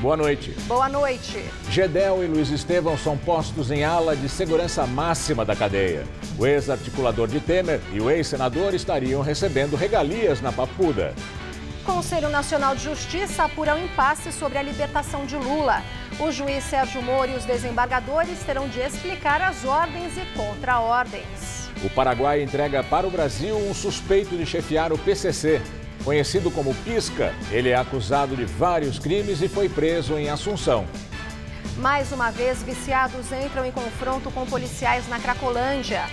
Boa noite. Boa noite. Gedel e Luiz Estevão são postos em ala de segurança máxima da cadeia. O ex-articulador de Temer e o ex-senador estariam recebendo regalias na Papuda. Conselho Nacional de Justiça apura um impasse sobre a libertação de Lula. O juiz Sérgio Moro e os desembargadores terão de explicar as ordens e contra-ordens. O Paraguai entrega para o Brasil um suspeito de chefiar o PCC. Conhecido como Pisca, ele é acusado de vários crimes e foi preso em Assunção. Mais uma vez, viciados entram em confronto com policiais na Cracolândia.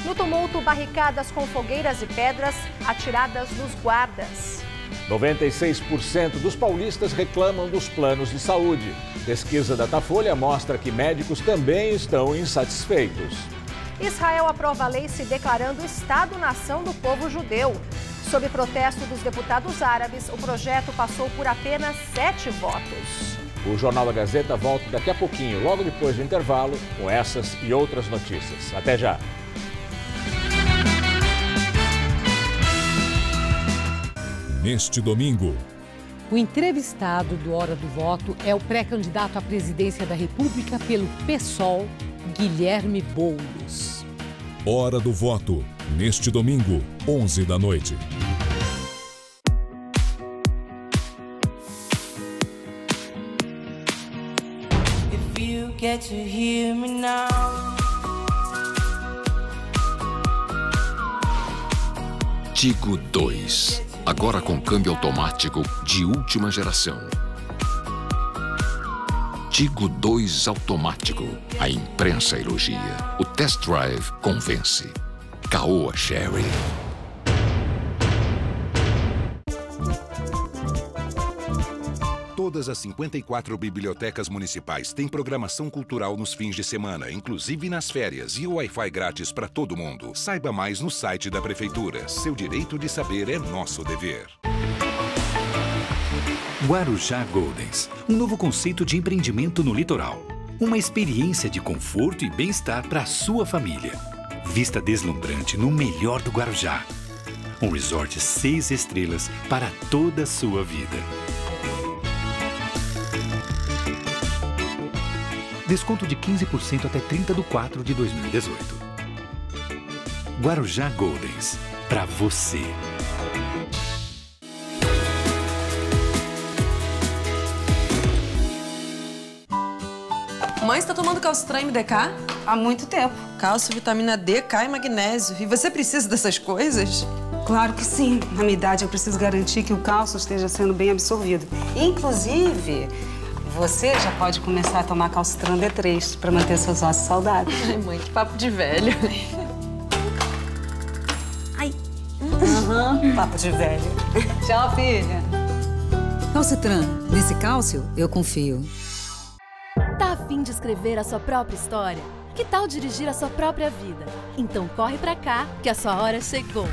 No tumulto, barricadas com fogueiras e pedras atiradas nos guardas. 96% dos paulistas reclamam dos planos de saúde. Pesquisa Datafolha mostra que médicos também estão insatisfeitos. Israel aprova a lei se declarando Estado-nação do povo judeu. Sob protesto dos deputados árabes, o projeto passou por apenas 7 votos. O Jornal da Gazeta volta daqui a pouquinho, logo depois do intervalo, com essas e outras notícias. Até já! Neste domingo, o entrevistado do Hora do Voto é o pré-candidato à presidência da República pelo PSOL, Guilherme Boulos. Hora do Voto, neste domingo, 11 da noite. If you get to hear me now. Tigo 2, agora com câmbio automático de última geração. Tigo 2 automático. A imprensa elogia. O test drive convence. Caoa Chery. Todas as 54 bibliotecas municipais têm programação cultural nos fins de semana, inclusive nas férias, e o Wi-Fi grátis para todo mundo. Saiba mais no site da Prefeitura. Seu direito de saber é nosso dever. Guarujá Goldens, um novo conceito de empreendimento no litoral. Uma experiência de conforto e bem-estar para a sua família. Vista deslumbrante no melhor do Guarujá. Um resort 6 estrelas para toda a sua vida. Desconto de 15% até 30/4/2018. Guarujá Goldens, para você. Mãe, você tá tomando Calcitran MDK? Há muito tempo. Cálcio, vitamina D, K e magnésio. E você precisa dessas coisas? Claro que sim. Na minha idade, eu preciso garantir que o cálcio esteja sendo bem absorvido. Inclusive, você já pode começar a tomar Calcitran D3 para manter seus ossos saudáveis. Ai, mãe, que papo de velho. Ai. Papo de velho. Tchau, filha. Calcitran. Nesse cálcio, eu confio. Tá a fim de escrever a sua própria história? Que tal dirigir a sua própria vida? Então corre pra cá, que a sua hora chegou.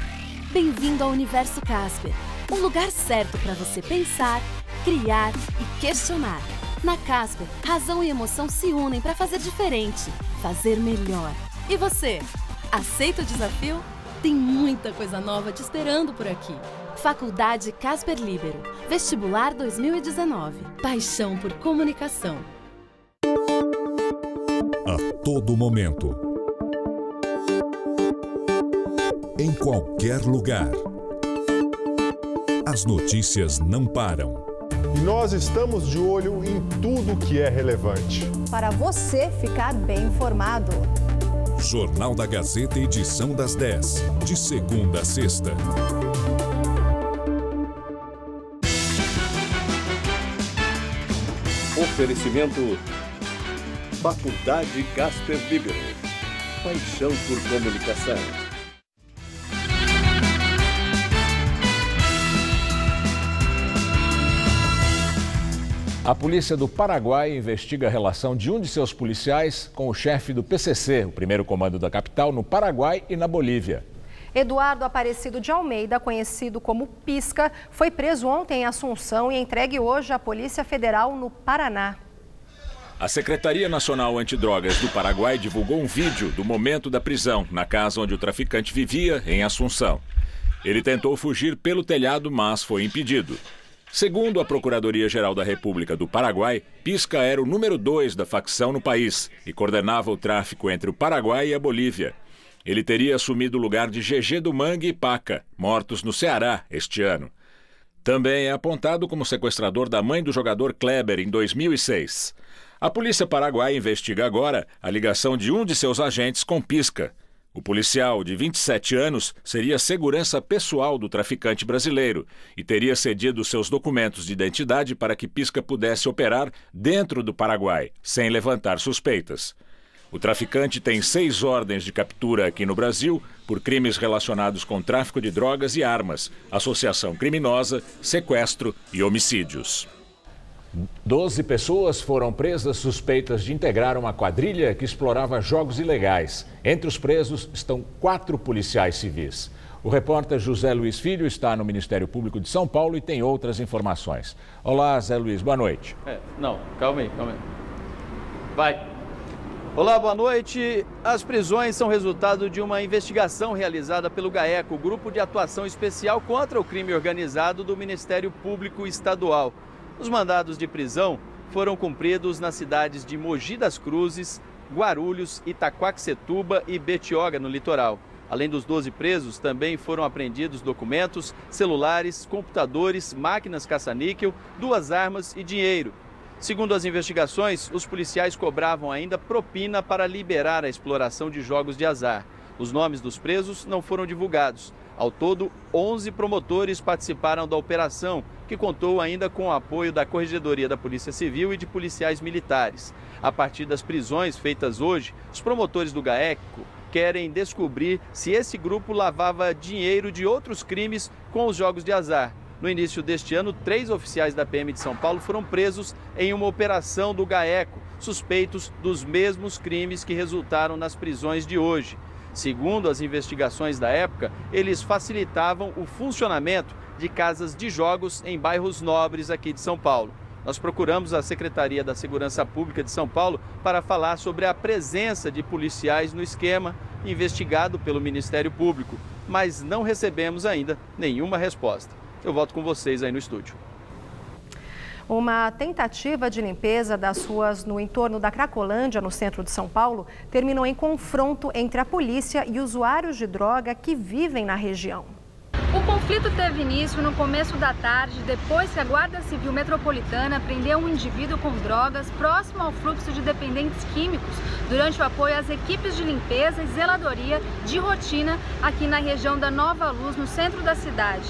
Bem-vindo ao Universo Casper. Um lugar certo para você pensar, criar e questionar. Na Casper, razão e emoção se unem para fazer diferente, fazer melhor. E você? Aceita o desafio? Tem muita coisa nova te esperando por aqui. Faculdade Casper Líbero. Vestibular 2019. Paixão por comunicação. A todo momento. Em qualquer lugar. As notícias não param. E nós estamos de olho em tudo que é relevante. Para você ficar bem informado. Jornal da Gazeta, edição das 10, de segunda a sexta. Oferecimento Faculdade Casper Líbero. Paixão por comunicação. A polícia do Paraguai investiga a relação de um de seus policiais com o chefe do PCC, o primeiro comando da capital, no Paraguai e na Bolívia. Eduardo Aparecido de Almeida, conhecido como Pisca, foi preso ontem em Assunção e entregue hoje à Polícia Federal no Paraná. A Secretaria Nacional Antidrogas do Paraguai divulgou um vídeo do momento da prisão, na casa onde o traficante vivia, em Assunção. Ele tentou fugir pelo telhado, mas foi impedido. Segundo a Procuradoria-Geral da República do Paraguai, Pisca era o número 2 da facção no país e coordenava o tráfico entre o Paraguai e a Bolívia. Ele teria assumido o lugar de GG do Mangue e Paca, mortos no Ceará este ano. Também é apontado como sequestrador da mãe do jogador Kleber em 2006. A polícia paraguaia investiga agora a ligação de um de seus agentes com Pisca. O policial, de 27 anos, seria segurança pessoal do traficante brasileiro e teria cedido seus documentos de identidade para que Pisca pudesse operar dentro do Paraguai, sem levantar suspeitas. O traficante tem 6 ordens de captura aqui no Brasil por crimes relacionados com tráfico de drogas e armas, associação criminosa, sequestro e homicídios. 12 pessoas foram presas suspeitas de integrar uma quadrilha que explorava jogos ilegais. Entre os presos estão 4 policiais civis. O repórter José Luiz Filho está no Ministério Público de São Paulo e tem outras informações. Olá, Zé Luiz, boa noite. Calma aí. Vai. Olá, boa noite. As prisões são resultado de uma investigação realizada pelo GAECO, Grupo de Atuação Especial contra o Crime Organizado do Ministério Público Estadual. Os mandados de prisão foram cumpridos nas cidades de Mogi das Cruzes, Guarulhos, Itaquaquecetuba e Betioga, no litoral. Além dos 12 presos, também foram apreendidos documentos, celulares, computadores, máquinas caça-níquel, 2 armas e dinheiro. Segundo as investigações, os policiais cobravam ainda propina para liberar a exploração de jogos de azar. Os nomes dos presos não foram divulgados. Ao todo, 11 promotores participaram da operação, que contou ainda com o apoio da Corregedoria da Polícia Civil e de policiais militares. A partir das prisões feitas hoje, os promotores do GAECO querem descobrir se esse grupo lavava dinheiro de outros crimes com os jogos de azar. No início deste ano, 3 oficiais da PM de São Paulo foram presos em uma operação do GAECO, suspeitos dos mesmos crimes que resultaram nas prisões de hoje. Segundo as investigações da época, eles facilitavam o funcionamento de casas de jogos em bairros nobres aqui de São Paulo. Nós procuramos a Secretaria da Segurança Pública de São Paulo para falar sobre a presença de policiais no esquema investigado pelo Ministério Público, mas não recebemos ainda nenhuma resposta. Eu volto com vocês aí no estúdio. Uma tentativa de limpeza das ruas no entorno da Cracolândia, no centro de São Paulo, terminou em confronto entre a polícia e usuários de droga que vivem na região. O conflito teve início no começo da tarde, depois que a Guarda Civil Metropolitana prendeu um indivíduo com drogas próximo ao fluxo de dependentes químicos, durante o apoio às equipes de limpeza e zeladoria de rotina aqui na região da Nova Luz, no centro da cidade.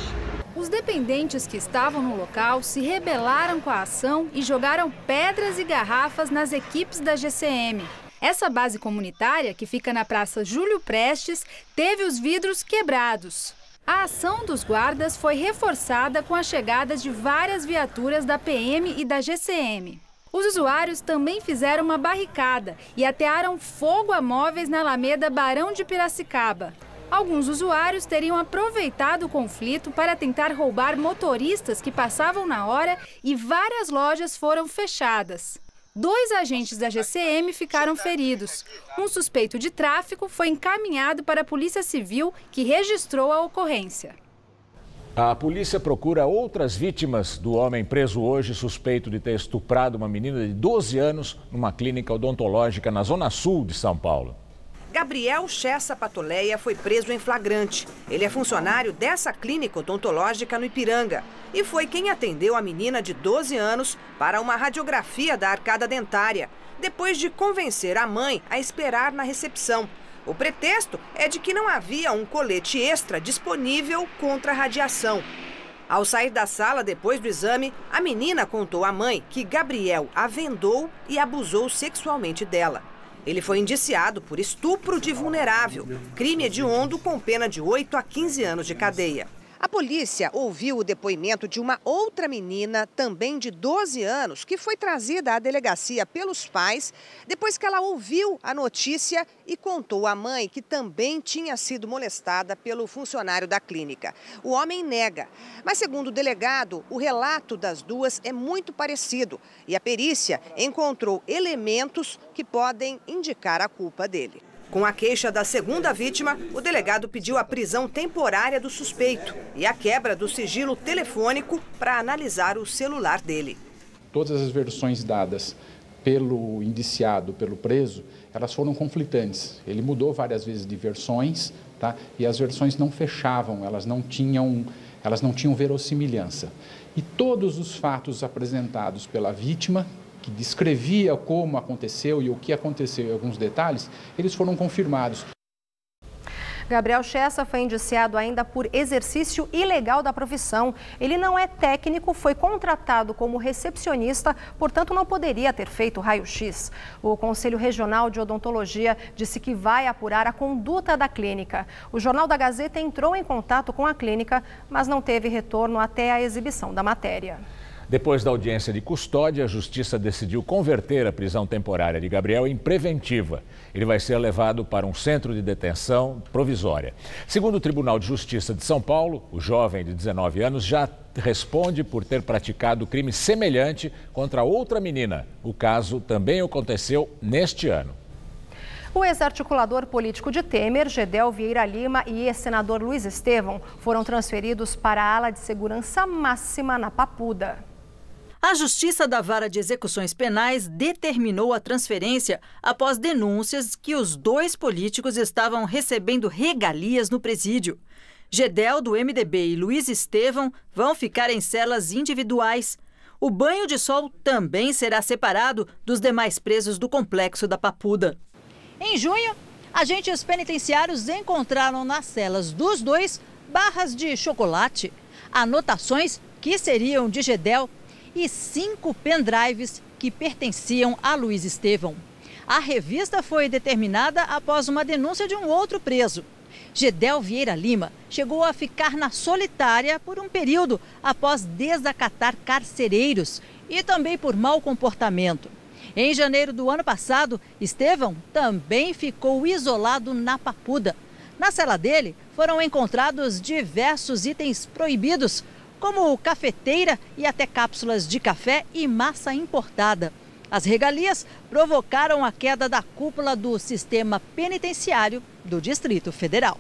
Os dependentes que estavam no local se rebelaram com a ação e jogaram pedras e garrafas nas equipes da GCM. Essa base comunitária, que fica na Praça Júlio Prestes, teve os vidros quebrados. A ação dos guardas foi reforçada com a chegada de várias viaturas da PM e da GCM. Os usuários também fizeram uma barricada e atearam fogo a móveis na Alameda Barão de Piracicaba. Alguns usuários teriam aproveitado o conflito para tentar roubar motoristas que passavam na hora e várias lojas foram fechadas. 2 agentes da GCM ficaram feridos. Um suspeito de tráfico foi encaminhado para a Polícia Civil, que registrou a ocorrência. A polícia procura outras vítimas do homem preso hoje, suspeito de ter estuprado uma menina de 12 anos numa clínica odontológica na Zona Sul de São Paulo. Gabriel Chessa Patoleia foi preso em flagrante. Ele é funcionário dessa clínica odontológica no Ipiranga e foi quem atendeu a menina de 12 anos para uma radiografia da arcada dentária, depois de convencer a mãe a esperar na recepção. O pretexto é de que não havia um colete extra disponível contra a radiação. Ao sair da sala depois do exame, a menina contou à mãe que Gabriel a vendou e abusou sexualmente dela. Ele foi indiciado por estupro de vulnerável, crime hediondo com pena de 8 a 15 anos de cadeia. A polícia ouviu o depoimento de uma outra menina, também de 12 anos, que foi trazida à delegacia pelos pais depois que ela ouviu a notícia e contou à mãe que também tinha sido molestada pelo funcionário da clínica. O homem nega, mas segundo o delegado, o relato das duas é muito parecido e a perícia encontrou elementos que podem indicar a culpa dele. Com a queixa da segunda vítima, o delegado pediu a prisão temporária do suspeito e a quebra do sigilo telefônico para analisar o celular dele. Todas as versões dadas pelo indiciado, pelo preso, elas foram conflitantes. Ele mudou várias vezes de versões, tá? E as versões não fechavam, elas não tinham verossimilhança. E todos os fatos apresentados pela vítima, que descrevia como aconteceu e o que aconteceu em alguns detalhes, eles foram confirmados. Gabriel Chessa foi indiciado ainda por exercício ilegal da profissão. Ele não é técnico, foi contratado como recepcionista, portanto não poderia ter feito raio-x. O Conselho Regional de Odontologia disse que vai apurar a conduta da clínica. O Jornal da Gazeta entrou em contato com a clínica, mas não teve retorno até a exibição da matéria. Depois da audiência de custódia, a Justiça decidiu converter a prisão temporária de Gabriel em preventiva. Ele vai ser levado para um centro de detenção provisória. Segundo o Tribunal de Justiça de São Paulo, o jovem de 19 anos já responde por ter praticado crime semelhante contra outra menina. O caso também aconteceu neste ano. O ex-articulador político de Temer, Gedel Vieira Lima, e ex-senador Luiz Estevão foram transferidos para a ala de segurança máxima na Papuda. A Justiça da Vara de Execuções Penais determinou a transferência após denúncias que os dois políticos estavam recebendo regalias no presídio. Gedel, do MDB, e Luiz Estevão vão ficar em celas individuais. O banho de sol também será separado dos demais presos do complexo da Papuda. Em junho, agentes penitenciários encontraram nas celas dos dois barras de chocolate, anotações que seriam de Gedel e 5 pendrives que pertenciam a Luiz Estevão. A revista foi determinada após uma denúncia de um outro preso. Gedel Vieira Lima chegou a ficar na solitária por um período após desacatar carcereiros e também por mau comportamento. Em janeiro do ano passado, Estevão também ficou isolado na Papuda. Na cela dele foram encontrados diversos itens proibidos, como cafeteira e até cápsulas de café e massa importada. As regalias provocaram a queda da cúpula do sistema penitenciário do Distrito Federal.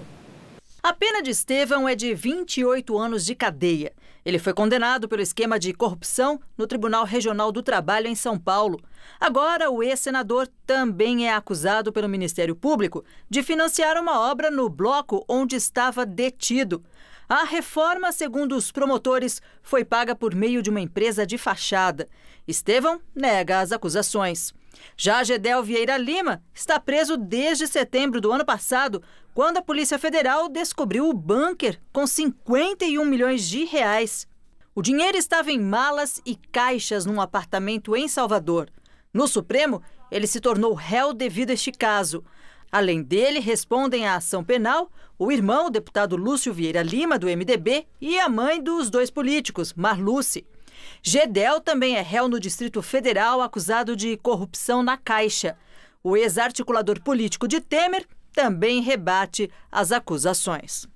A pena de Estevão é de 28 anos de cadeia. Ele foi condenado pelo esquema de corrupção no Tribunal Regional do Trabalho em São Paulo. Agora, o ex-senador também é acusado pelo Ministério Público de financiar uma obra no bloco onde estava detido. A reforma, segundo os promotores, foi paga por meio de uma empresa de fachada. Estevão nega as acusações. Já Gedel Vieira Lima está preso desde setembro do ano passado, quando a Polícia Federal descobriu o bunker com 51 milhões de reais. O dinheiro estava em malas e caixas num apartamento em Salvador. No Supremo, ele se tornou réu devido a este caso. Além dele, respondem à ação penal o irmão, o deputado Lúcio Vieira Lima, do MDB, e a mãe dos dois políticos, Marluce. Gedel também é réu no Distrito Federal, acusado de corrupção na Caixa. O ex-articulador político de Temer também rebate as acusações.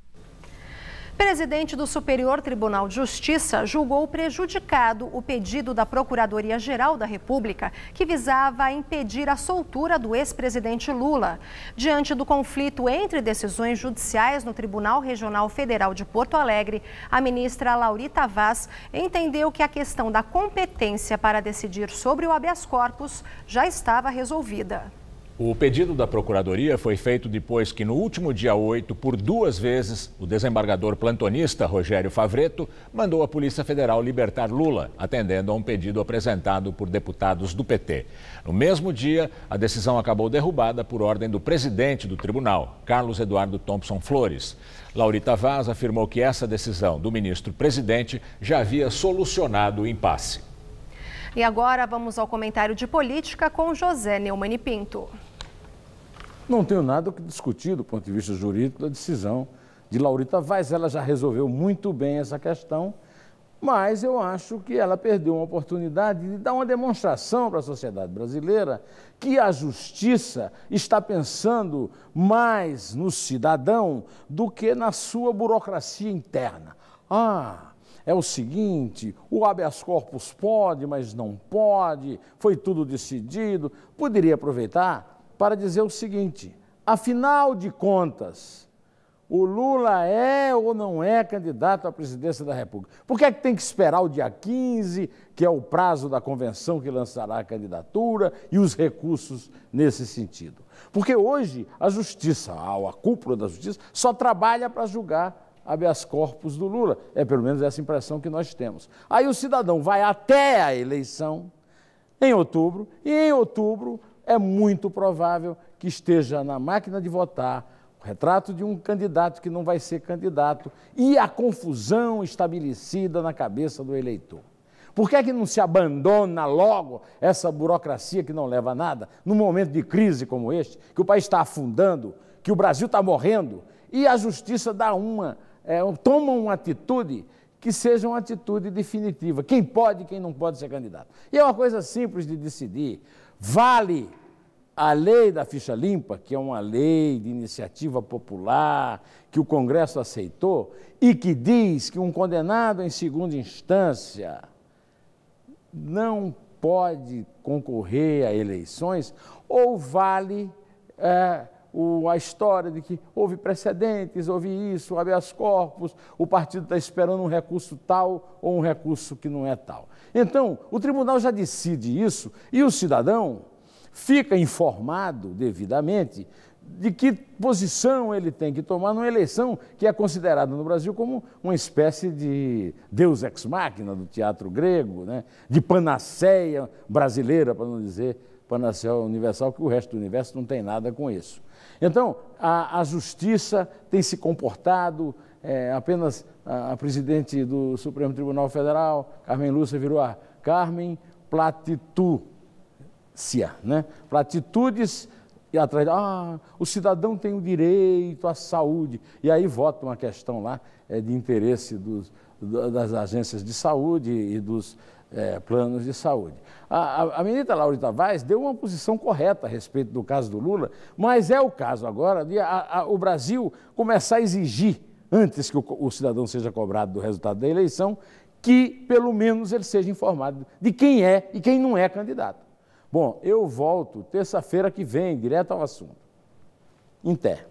Presidente do Superior Tribunal de Justiça julgou prejudicado o pedido da Procuradoria-Geral da República, que visava impedir a soltura do ex-presidente Lula. Diante do conflito entre decisões judiciais no Tribunal Regional Federal de Porto Alegre, a ministra Laurita Vaz entendeu que a questão da competência para decidir sobre o habeas corpus já estava resolvida. O pedido da Procuradoria foi feito depois que, no último dia 8, por 2 vezes, o desembargador plantonista Rogério Favretto mandou a Polícia Federal libertar Lula, atendendo a um pedido apresentado por deputados do PT. No mesmo dia, a decisão acabou derrubada por ordem do presidente do tribunal, Carlos Eduardo Thompson Flores. Laurita Vaz afirmou que essa decisão do ministro-presidente já havia solucionado o impasse. E agora vamos ao comentário de política com José Neumann Pinto. Não tenho nada que discutir do ponto de vista jurídico da decisão de Laurita Vaz. Ela já resolveu muito bem essa questão, mas eu acho que ela perdeu uma oportunidade de dar uma demonstração para a sociedade brasileira que a justiça está pensando mais no cidadão do que na sua burocracia interna. É o seguinte, o habeas corpus pode, mas não pode, foi tudo decidido. Poderia aproveitar para dizer o seguinte: Afinal de contas, o Lula é ou não é candidato à presidência da República? Por que é que tem que esperar o dia 15, que é o prazo da convenção que lançará a candidatura, e os recursos nesse sentido? Porque hoje a justiça, a cúpula da justiça, só trabalha para julgar habeas corpus do Lula. É pelo menos essa impressão que nós temos. Aí o cidadão vai até a eleição em outubro, e em outubro é muito provável que esteja na máquina de votar o retrato de um candidato que não vai ser candidato e a confusão estabelecida na cabeça do eleitor. Por que é que não se abandona logo essa burocracia que não leva a nada, num momento de crise como este, que o país está afundando, que o Brasil está morrendo, e a justiça dá toma uma atitude que seja uma atitude definitiva. Quem pode e quem não pode ser candidato. E é uma coisa simples de decidir. Vale a lei da ficha limpa, que é uma lei de iniciativa popular, que o Congresso aceitou, e que diz que um condenado em segunda instância não pode concorrer a eleições, ou vale a história de que houve precedentes, houve isso, habeas corpus, o partido está esperando um recurso tal ou um recurso que não é tal. Então, o tribunal já decide isso e o cidadão fica informado devidamente de que posição ele tem que tomar numa eleição que é considerada no Brasil como uma espécie de deus ex machina do teatro grego, né? De panaceia brasileira, para não dizer panaceia universal, que o resto do universo não tem nada com isso. Então, a justiça tem se comportado, apenas a presidente do Supremo Tribunal Federal, Carmen Lúcia, virou a Carmen Platitúcia, né? Platitudes e atrás, o cidadão tem o direito à saúde. E aí vota uma questão lá de interesse das agências de saúde e dos planos de saúde. A ministra Laurita Vaz deu uma posição correta a respeito do caso do Lula, mas é o caso agora de o Brasil começar a exigir, antes que o cidadão seja cobrado do resultado da eleição, que pelo menos ele seja informado de quem é e quem não é candidato. Bom, eu volto terça-feira que vem, direto ao assunto. Em Té.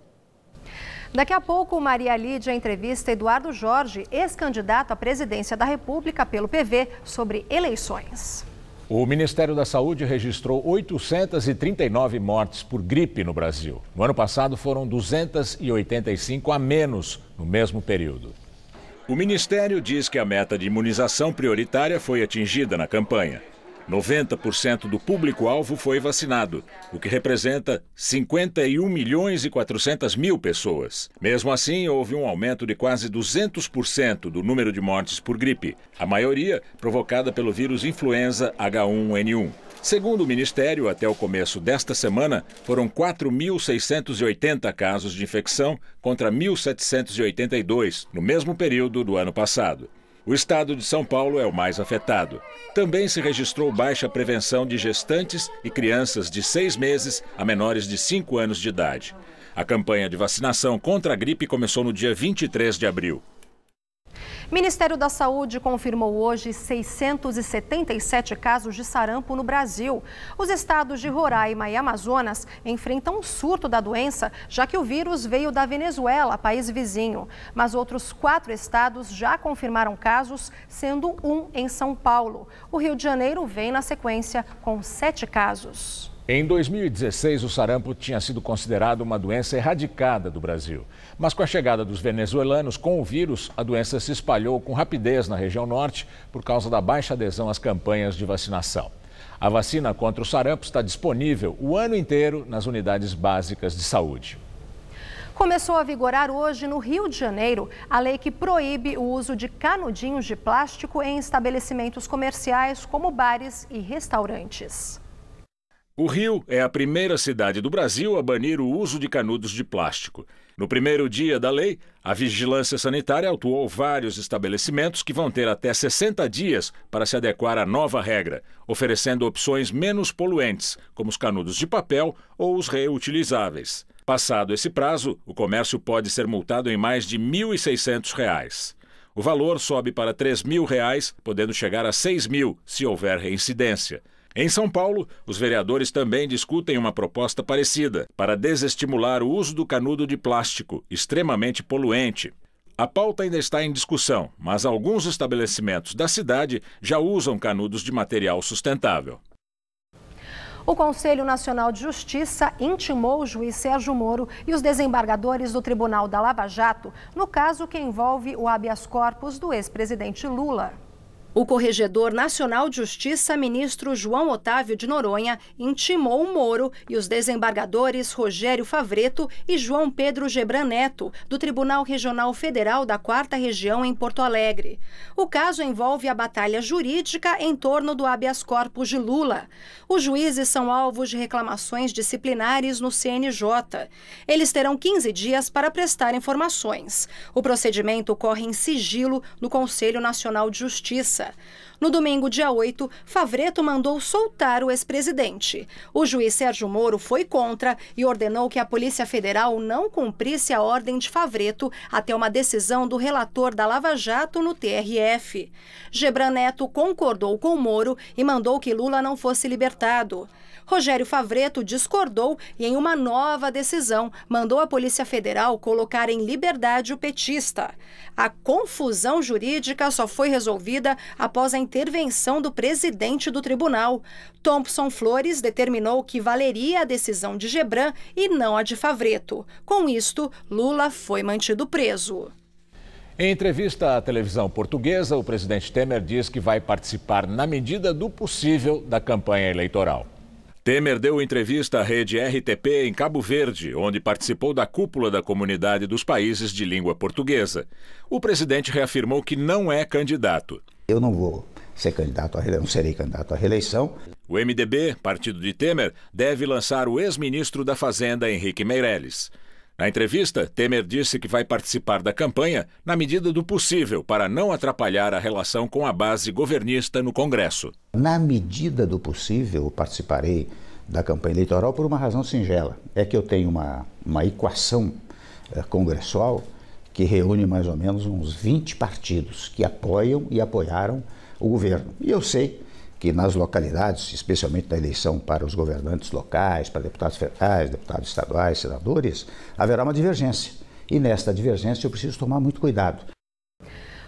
Daqui a pouco, Maria Lídia entrevista Eduardo Jorge, ex-candidato à presidência da República pelo PV, sobre eleições. O Ministério da Saúde registrou 839 mortes por gripe no Brasil. No ano passado foram 285 a menos no mesmo período. O Ministério diz que a meta de imunização prioritária foi atingida na campanha. 90% do público-alvo foi vacinado, o que representa 51.400.000 pessoas. Mesmo assim, houve um aumento de quase 200% do número de mortes por gripe, a maioria provocada pelo vírus influenza H1N1. Segundo o Ministério, até o começo desta semana, foram 4.680 casos de infecção contra 1.782 no mesmo período do ano passado. O estado de São Paulo é o mais afetado. Também se registrou baixa prevenção de gestantes e crianças de 6 meses a menores de 5 anos de idade. A campanha de vacinação contra a gripe começou no dia 23 de abril. Ministério da Saúde confirmou hoje 677 casos de sarampo no Brasil. Os estados de Roraima e Amazonas enfrentam um surto da doença, já que o vírus veio da Venezuela, país vizinho. Mas outros 4 estados já confirmaram casos, sendo um em São Paulo. O Rio de Janeiro vem na sequência com 7 casos. Em 2016, o sarampo tinha sido considerado uma doença erradicada do Brasil. Mas com a chegada dos venezuelanos com o vírus, a doença se espalhou com rapidez na região norte por causa da baixa adesão às campanhas de vacinação. A vacina contra o sarampo está disponível o ano inteiro nas unidades básicas de saúde. Começou a vigorar hoje no Rio de Janeiro a lei que proíbe o uso de canudinhos de plástico em estabelecimentos comerciais como bares e restaurantes. O Rio é a primeira cidade do Brasil a banir o uso de canudos de plástico. No primeiro dia da lei, a Vigilância Sanitária autuou vários estabelecimentos que vão ter até 60 dias para se adequar à nova regra, oferecendo opções menos poluentes, como os canudos de papel ou os reutilizáveis. Passado esse prazo, o comércio pode ser multado em mais de R$ 1.600. O valor sobe para R$ 3.000, podendo chegar a R$ 6.000 se houver reincidência. Em São Paulo, os vereadores também discutem uma proposta parecida para desestimular o uso do canudo de plástico, extremamente poluente. A pauta ainda está em discussão, mas alguns estabelecimentos da cidade já usam canudos de material sustentável. O Conselho Nacional de Justiça intimou o juiz Sérgio Moro e os desembargadores do Tribunal da Lava Jato no caso que envolve o habeas corpus do ex-presidente Lula. O Corregedor Nacional de Justiça, ministro João Otávio de Noronha, intimou o Moro e os desembargadores Rogério Favretto e João Pedro Gebran Neto, do Tribunal Regional Federal da 4ª Região em Porto Alegre. O caso envolve a batalha jurídica em torno do habeas corpus de Lula. Os juízes são alvos de reclamações disciplinares no CNJ. Eles terão 15 dias para prestar informações. O procedimento ocorre em sigilo no Conselho Nacional de Justiça. No domingo, dia 8, Favretto mandou soltar o ex-presidente. O juiz Sérgio Moro foi contra e ordenou que a Polícia Federal não cumprisse a ordem de Favretto até uma decisão do relator da Lava Jato no TRF. Gebran Neto concordou com Moro e mandou que Lula não fosse libertado. Rogério Favretto discordou e, em uma nova decisão, mandou a Polícia Federal colocar em liberdade o petista. A confusão jurídica só foi resolvida após a intervenção do presidente do tribunal. Thompson Flores determinou que valeria a decisão de Gebran e não a de Favretto. Com isto, Lula foi mantido preso. Em entrevista à televisão portuguesa, o presidente Temer diz que vai participar, na medida do possível, da campanha eleitoral. Temer deu entrevista à rede RTP em Cabo Verde, onde participou da cúpula da Comunidade dos Países de Língua Portuguesa. O presidente reafirmou que não é candidato. Eu não vou ser candidato não serei candidato à reeleição. O MDB, partido de Temer, deve lançar o ex-ministro da Fazenda, Henrique Meirelles. Na entrevista, Temer disse que vai participar da campanha na medida do possível para não atrapalhar a relação com a base governista no Congresso. Na medida do possível, participarei da campanha eleitoral por uma razão singela. É que eu tenho uma equação congressual que reúne mais ou menos uns 20 partidos que apoiam e apoiaram o governo. E eu sei que nas localidades, especialmente na eleição para os governantes locais, para deputados federais, deputados estaduais, senadores, haverá uma divergência. E nesta divergência eu preciso tomar muito cuidado.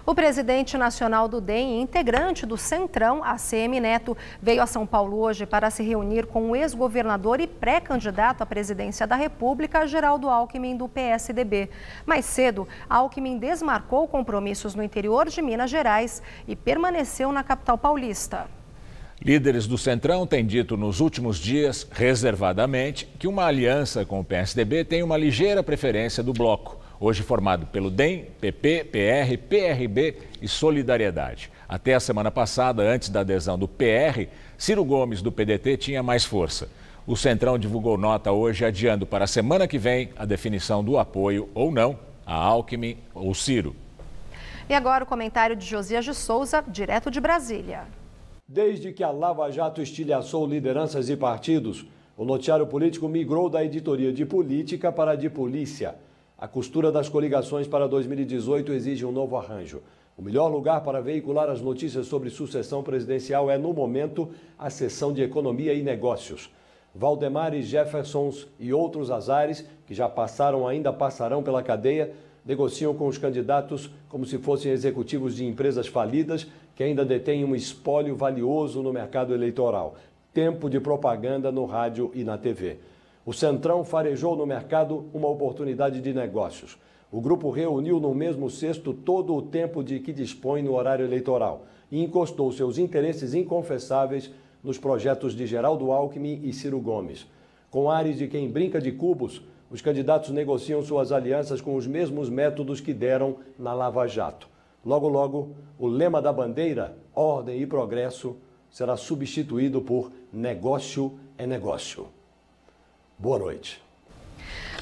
O presidente nacional do DEM e integrante do Centrão, ACM Neto, veio a São Paulo hoje para se reunir com o ex-governador e pré-candidato à presidência da República, Geraldo Alckmin, do PSDB. Mais cedo, Alckmin desmarcou compromissos no interior de Minas Gerais e permaneceu na capital paulista. Líderes do Centrão têm dito nos últimos dias, reservadamente, que uma aliança com o PSDB tem uma ligeira preferência do bloco, hoje formado pelo DEM, PP, PR, PRB e Solidariedade. Até a semana passada, antes da adesão do PR, Ciro Gomes, do PDT, tinha mais força. O Centrão divulgou nota hoje adiando para a semana que vem a definição do apoio ou não a Alckmin ou Ciro. E agora o comentário de Josias de Souza, direto de Brasília. Desde que a Lava Jato estilhaçou lideranças e partidos, o noticiário político migrou da editoria de política para a de polícia. A costura das coligações para 2018 exige um novo arranjo. O melhor lugar para veicular as notícias sobre sucessão presidencial é, no momento, a seção de Economia e Negócios. Valdemares, Jeffersons e outros azares, que já passaram ainda passarão pela cadeia, negociam com os candidatos como se fossem executivos de empresas falidas que ainda detêm um espólio valioso no mercado eleitoral. Tempo de propaganda no rádio e na TV. O Centrão farejou no mercado uma oportunidade de negócios. O grupo reuniu no mesmo cesto todo o tempo de que dispõe no horário eleitoral e encostou seus interesses inconfessáveis nos projetos de Geraldo Alckmin e Ciro Gomes. Com ares de quem brinca de cubos, os candidatos negociam suas alianças com os mesmos métodos que deram na Lava Jato. Logo, logo, o lema da bandeira, ordem e progresso, será substituído por negócio é negócio. Boa noite.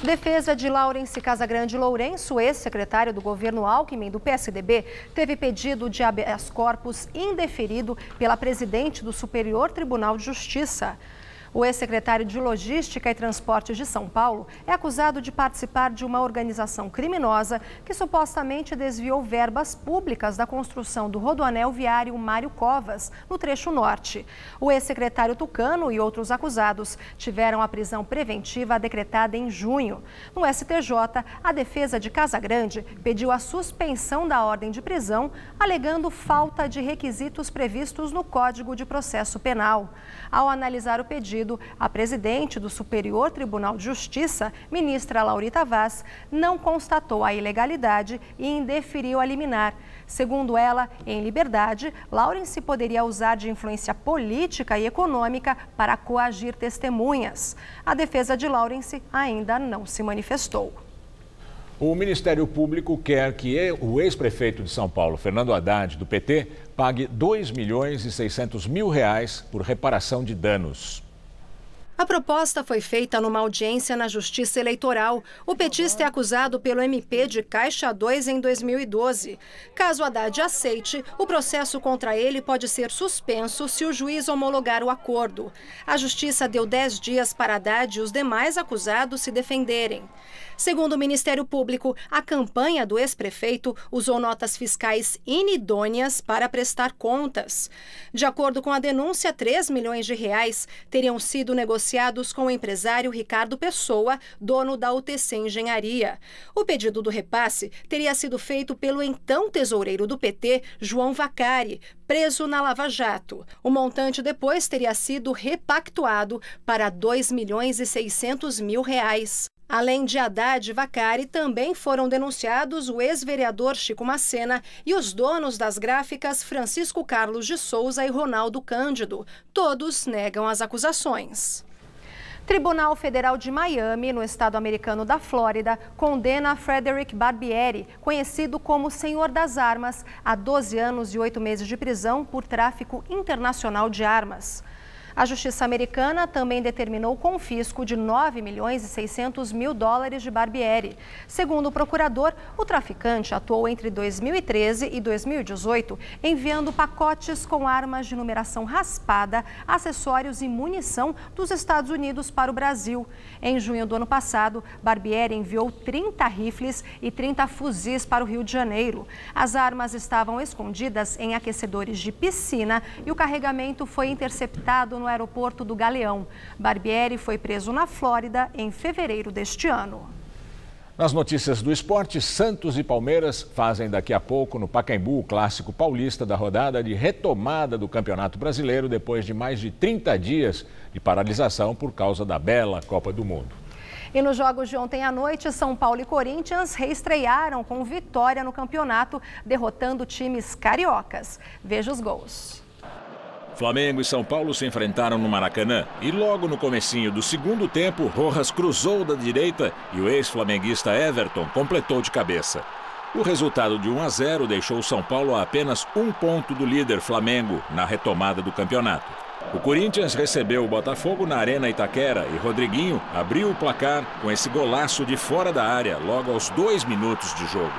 Defesa de Laurence Casagrande Lourenço, ex-secretário do governo Alckmin do PSDB, teve pedido de habeas corpus indeferido pela presidente do Superior Tribunal de Justiça. O ex-secretário de Logística e Transportes de São Paulo é acusado de participar de uma organização criminosa que supostamente desviou verbas públicas da construção do rodoanel viário Mário Covas, no trecho norte. O ex-secretário Tucano e outros acusados tiveram a prisão preventiva decretada em junho. No STJ, a defesa de Casagrande pediu a suspensão da ordem de prisão, alegando falta de requisitos previstos no Código de Processo Penal. Ao analisar o pedido, a presidente do Superior Tribunal de Justiça, ministra Laurita Vaz, não constatou a ilegalidade e indeferiu a liminar. Segundo ela, em liberdade, Laurence poderia usar de influência política e econômica para coagir testemunhas. A defesa de Laurence ainda não se manifestou. O Ministério Público quer que o ex-prefeito de São Paulo, Fernando Haddad, do PT, pague R$ 2.600.000 por reparação de danos. A proposta foi feita numa audiência na Justiça Eleitoral. O petista é acusado pelo MP de Caixa 2 em 2012. Caso Haddad aceite, o processo contra ele pode ser suspenso se o juiz homologar o acordo. A Justiça deu 10 dias para Haddad e os demais acusados se defenderem. Segundo o Ministério Público, a campanha do ex-prefeito usou notas fiscais inidôneas para prestar contas. De acordo com a denúncia, 3 milhões de reais teriam sido negociados com o empresário Ricardo Pessoa, dono da UTC Engenharia. O pedido do repasse teria sido feito pelo então tesoureiro do PT, João Vacari, preso na Lava Jato. O montante depois teria sido repactuado para R$ 2.600.000. Além de Haddad e Vacari, também foram denunciados o ex-vereador Chico Macena e os donos das gráficas Francisco Carlos de Souza e Ronaldo Cândido. Todos negam as acusações. Tribunal Federal de Miami, no estado americano da Flórida, condena Frederick Barbieri, conhecido como Senhor das Armas, a 12 anos e 8 meses de prisão por tráfico internacional de armas. A Justiça americana também determinou o confisco de 9.600.000 dólares de Barbieri. Segundo o procurador, o traficante atuou entre 2013 e 2018, enviando pacotes com armas de numeração raspada, acessórios e munição dos Estados Unidos para o Brasil. Em junho do ano passado, Barbieri enviou 30 rifles e 30 fuzis para o Rio de Janeiro. As armas estavam escondidas em aquecedores de piscina e o carregamento foi interceptado no aeroporto do Galeão. Barbieri foi preso na Flórida em fevereiro deste ano. Nas notícias do esporte, Santos e Palmeiras fazem daqui a pouco no Pacaembu o clássico paulista da rodada de retomada do Campeonato Brasileiro depois de mais de 30 dias de paralisação por causa da bela Copa do Mundo. E nos jogos de ontem à noite, São Paulo e Corinthians reestrearam com vitória no campeonato, derrotando times cariocas. Veja os gols. Flamengo e São Paulo se enfrentaram no Maracanã e logo no comecinho do segundo tempo, Rojas cruzou da direita e o ex-flamenguista Everton completou de cabeça. O resultado de 1-0 deixou o São Paulo a apenas 1 ponto do líder Flamengo na retomada do campeonato. O Corinthians recebeu o Botafogo na Arena Itaquera e Rodriguinho abriu o placar com esse golaço de fora da área logo aos 2 minutos de jogo.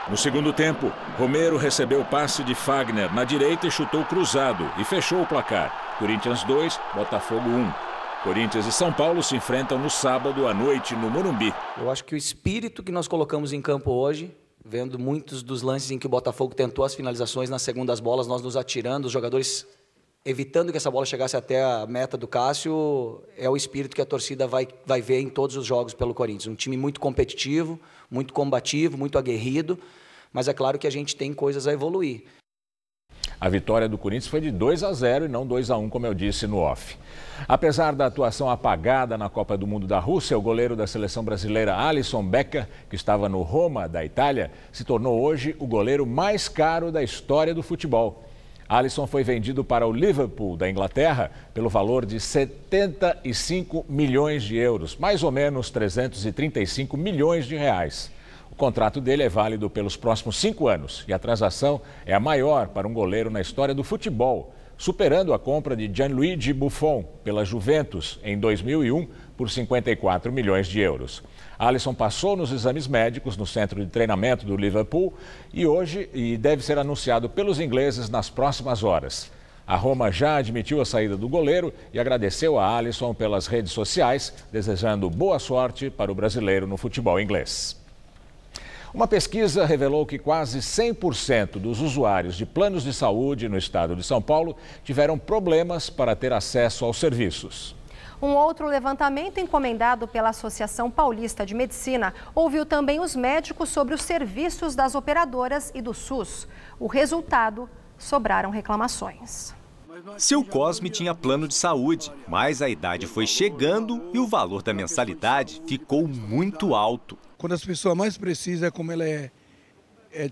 No segundo tempo, Romero recebeu o passe de Fagner na direita e chutou cruzado e fechou o placar. Corinthians 2, Botafogo 1. Corinthians e São Paulo se enfrentam no sábado à noite no Morumbi. Eu acho que o espírito que nós colocamos em campo hoje, vendo muitos dos lances em que o Botafogo tentou as finalizações nas segundas bolas, nós nos atirando, os jogadores evitando que essa bola chegasse até a meta do Cássio, é o espírito que a torcida vai ver em todos os jogos pelo Corinthians. Um time muito competitivo, muito combativo, muito aguerrido, mas é claro que a gente tem coisas a evoluir. A vitória do Corinthians foi de 2-0 e não 2-1, como eu disse no off. Apesar da atuação apagada na Copa do Mundo da Rússia, o goleiro da seleção brasileira Alisson Becker, que estava no Roma da Itália, se tornou hoje o goleiro mais caro da história do futebol. Alisson foi vendido para o Liverpool da Inglaterra pelo valor de 75 milhões de euros, mais ou menos 335 milhões de reais. O contrato dele é válido pelos próximos 5 anos e a transação é a maior para um goleiro na história do futebol, superando a compra de Gianluigi Buffon pela Juventus em 2001 por 54 milhões de euros. Alisson passou nos exames médicos no centro de treinamento do Liverpool e deve ser anunciado pelos ingleses nas próximas horas. A Roma já admitiu a saída do goleiro e agradeceu a Alisson pelas redes sociais, desejando boa sorte para o brasileiro no futebol inglês. Uma pesquisa revelou que quase 100% dos usuários de planos de saúde no estado de São Paulo tiveram problemas para ter acesso aos serviços. Um outro levantamento encomendado pela Associação Paulista de Medicina ouviu também os médicos sobre os serviços das operadoras e do SUS. O resultado: sobraram reclamações. Seu Cosme tinha plano de saúde, mas a idade foi chegando e o valor da mensalidade ficou muito alto. Quando as pessoas mais precisam, é como ela é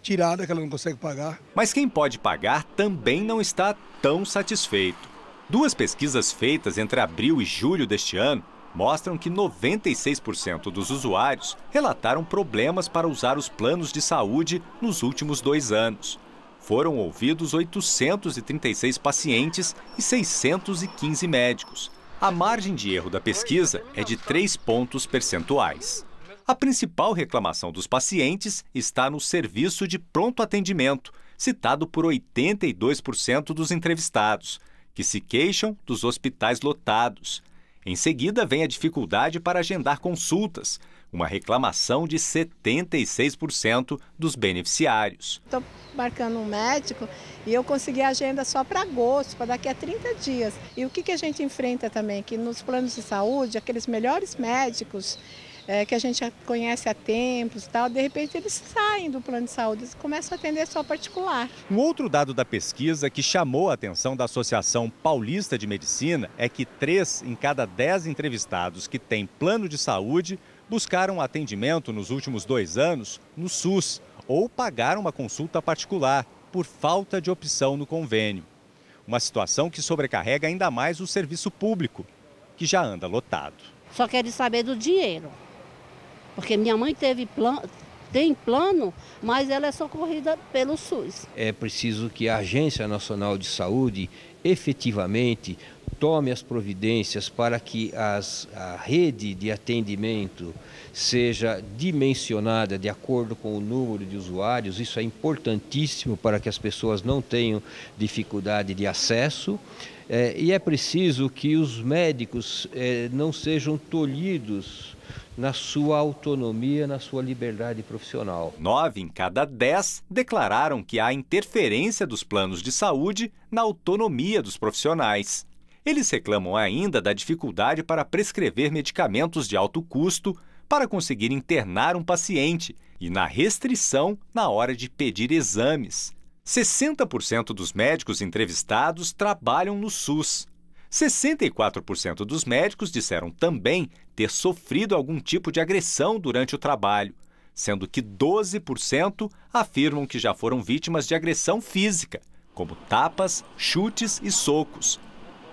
tirada, que ela não consegue pagar. Mas quem pode pagar também não está tão satisfeito. Duas pesquisas feitas entre abril e julho deste ano mostram que 96% dos usuários relataram problemas para usar os planos de saúde nos últimos 2 anos. Foram ouvidos 836 pacientes e 615 médicos. A margem de erro da pesquisa é de 3 pontos percentuais. A principal reclamação dos pacientes está no serviço de pronto atendimento, citado por 82% dos entrevistados, que se queixam dos hospitais lotados. Em seguida, vem a dificuldade para agendar consultas, uma reclamação de 76% dos beneficiários. Estou marcando um médico e eu consegui a agenda só para agosto, para daqui a 30 dias. E o que a gente enfrenta também? Que nos planos de saúde, aqueles melhores médicos que a gente já conhece há tempos e tal, de repente eles saem do plano de saúde e começam a atender só particular. Um outro dado da pesquisa que chamou a atenção da Associação Paulista de Medicina é que 3 em cada 10 entrevistados que têm plano de saúde buscaram atendimento nos últimos 2 anos no SUS ou pagaram uma consulta particular por falta de opção no convênio. Uma situação que sobrecarrega ainda mais o serviço público, que já anda lotado. Só quero saber do dinheiro. Porque minha mãe tem plano, mas ela é socorrida pelo SUS. É preciso que a Agência Nacional de Saúde efetivamente tome as providências para que a rede de atendimento seja dimensionada de acordo com o número de usuários. Isso é importantíssimo para que as pessoas não tenham dificuldade de acesso. E é preciso que os médicos não sejam tolhidos na sua autonomia, na sua liberdade profissional. 9 em cada 10 declararam que há interferência dos planos de saúde na autonomia dos profissionais. Eles reclamam ainda da dificuldade para prescrever medicamentos de alto custo para conseguir internar um paciente e na restrição na hora de pedir exames. 60% dos médicos entrevistados trabalham no SUS. 64% dos médicos disseram também ter sofrido algum tipo de agressão durante o trabalho, sendo que 12% afirmam que já foram vítimas de agressão física, como tapas, chutes e socos.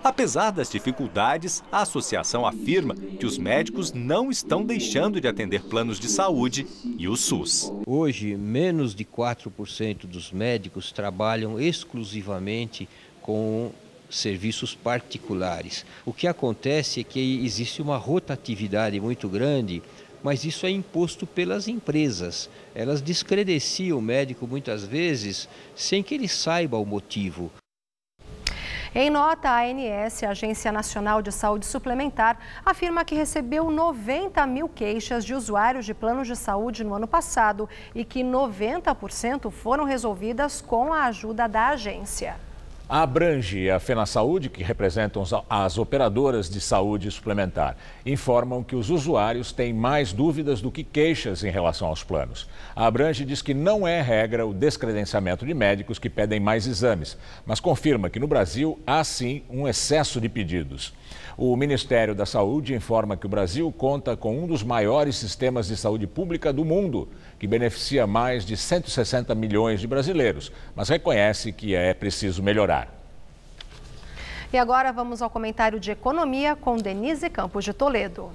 Apesar das dificuldades, a associação afirma que os médicos não estão deixando de atender planos de saúde e o SUS. Hoje, menos de 4% dos médicos trabalham exclusivamente com serviços particulares. O que acontece é que existe uma rotatividade muito grande, mas isso é imposto pelas empresas. Elas descredenciam o médico muitas vezes sem que ele saiba o motivo. Em nota, a ANS, a Agência Nacional de Saúde Suplementar, afirma que recebeu 90 mil queixas de usuários de planos de saúde no ano passado e que 90% foram resolvidas com a ajuda da agência. A Abrange e a FenaSaúde, que representam as operadoras de saúde suplementar, informam que os usuários têm mais dúvidas do que queixas em relação aos planos. A Abrange diz que não é regra o descredenciamento de médicos que pedem mais exames, mas confirma que no Brasil há sim um excesso de pedidos. O Ministério da Saúde informa que o Brasil conta com um dos maiores sistemas de saúde pública do mundo, que beneficia mais de 160 milhões de brasileiros, mas reconhece que é preciso melhorar. E agora vamos ao comentário de economia com Denise Campos de Toledo.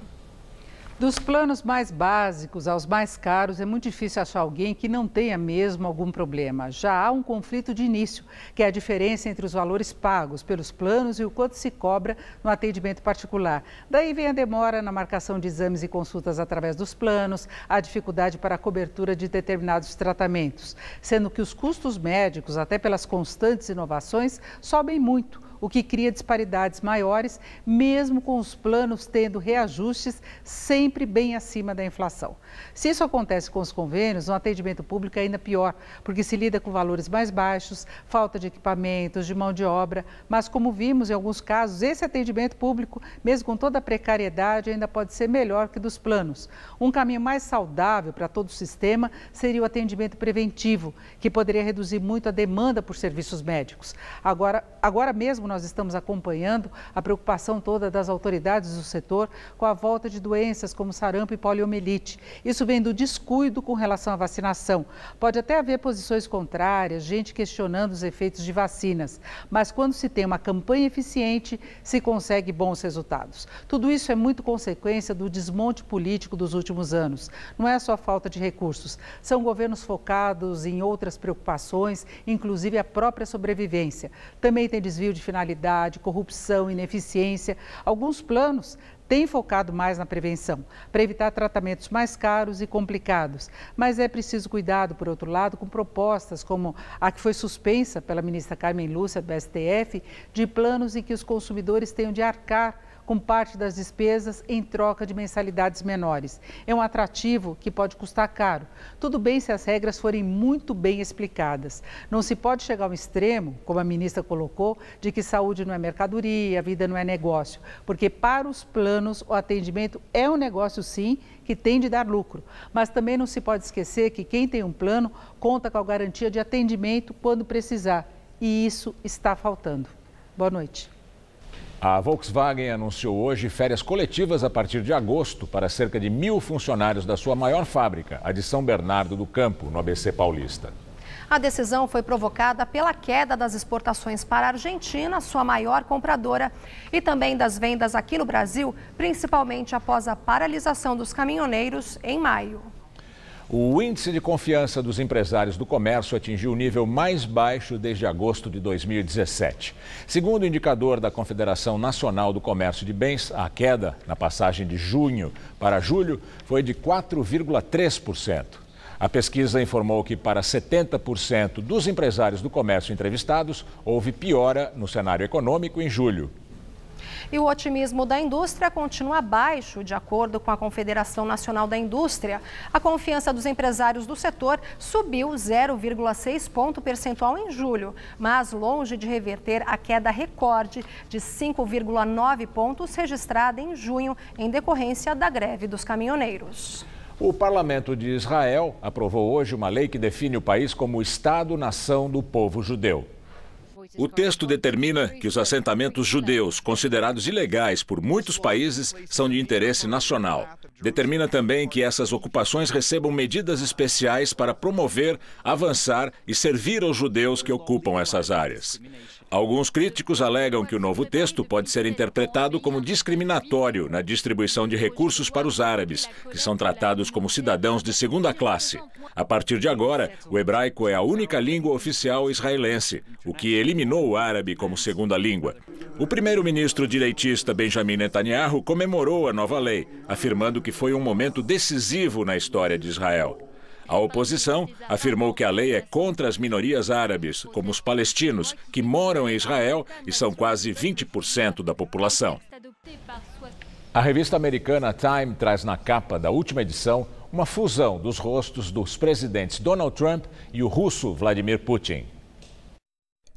Dos planos mais básicos aos mais caros, é muito difícil achar alguém que não tenha mesmo algum problema. Já há um conflito de início, que é a diferença entre os valores pagos pelos planos e o quanto se cobra no atendimento particular. Daí vem a demora na marcação de exames e consultas através dos planos, a dificuldade para a cobertura de determinados tratamentos, sendo que os custos médicos, até pelas constantes inovações, sobem muito. o que cria disparidades maiores, mesmo com os planos tendo reajustes sempre bem acima da inflação. Se isso acontece com os convênios, no atendimento público é ainda pior, porque se lida com valores mais baixos, falta de equipamentos, de mão de obra, mas como vimos em alguns casos, esse atendimento público, mesmo com toda a precariedade, ainda pode ser melhor que dos planos. Um caminho mais saudável para todo o sistema seria o atendimento preventivo, que poderia reduzir muito a demanda por serviços médicos. Agora mesmo nós estamos acompanhando a preocupação toda das autoridades do setor com a volta de doenças como sarampo e poliomielite. Isso vem do descuido com relação à vacinação. Pode até haver posições contrárias, gente questionando os efeitos de vacinas, mas quando se tem uma campanha eficiente, se consegue bons resultados. Tudo isso é muito consequência do desmonte político dos últimos anos. Não é só falta de recursos, são governos focados em outras preocupações, inclusive a própria sobrevivência. Também tem desvio de finalidade, corrupção, ineficiência. Alguns planos têm focado mais na prevenção, para evitar tratamentos mais caros e complicados. Mas é preciso cuidado, por outro lado, com propostas como a que foi suspensa pela ministra Carmen Lúcia, do STF, de planos em que os consumidores tenham de arcar com parte das despesas em troca de mensalidades menores. É um atrativo que pode custar caro. Tudo bem se as regras forem muito bem explicadas. Não se pode chegar ao extremo, como a ministra colocou, de que saúde não é mercadoria, a vida não é negócio. Porque para os planos, o atendimento é um negócio sim, que tem de dar lucro. Mas também não se pode esquecer que quem tem um plano conta com a garantia de atendimento quando precisar. E isso está faltando. Boa noite. A Volkswagen anunciou hoje férias coletivas a partir de agosto para cerca de 1.000 funcionários da sua maior fábrica, a de São Bernardo do Campo, no ABC Paulista. A decisão foi provocada pela queda das exportações para a Argentina, sua maior compradora, e também das vendas aqui no Brasil, principalmente após a paralisação dos caminhoneiros em maio. O índice de confiança dos empresários do comércio atingiu o nível mais baixo desde agosto de 2017. Segundo o indicador da Confederação Nacional do Comércio de Bens, a queda na passagem de junho para julho foi de 4,3%. A pesquisa informou que para 70% dos empresários do comércio entrevistados, houve piora no cenário econômico em julho. E o otimismo da indústria continua baixo, de acordo com a Confederação Nacional da Indústria. A confiança dos empresários do setor subiu 0,6 ponto percentual em julho, mas longe de reverter a queda recorde de 5,9 pontos registrada em junho, em decorrência da greve dos caminhoneiros. O Parlamento de Israel aprovou hoje uma lei que define o país como Estado-nação do povo judeu. O texto determina que os assentamentos judeus, considerados ilegais por muitos países, são de interesse nacional. Determina também que essas ocupações recebam medidas especiais para promover, avançar e servir aos judeus que ocupam essas áreas. Alguns críticos alegam que o novo texto pode ser interpretado como discriminatório na distribuição de recursos para os árabes, que são tratados como cidadãos de segunda classe. A partir de agora, o hebraico é a única língua oficial israelense, o que eliminou o árabe como segunda língua. O primeiro-ministro direitista Benjamin Netanyahu comemorou a nova lei, afirmando que foi um momento decisivo na história de Israel. A oposição afirmou que a lei é contra as minorias árabes, como os palestinos, que moram em Israel e são quase 20% da população. A revista americana Time traz na capa da última edição uma fusão dos rostos dos presidentes Donald Trump e o russo Vladimir Putin.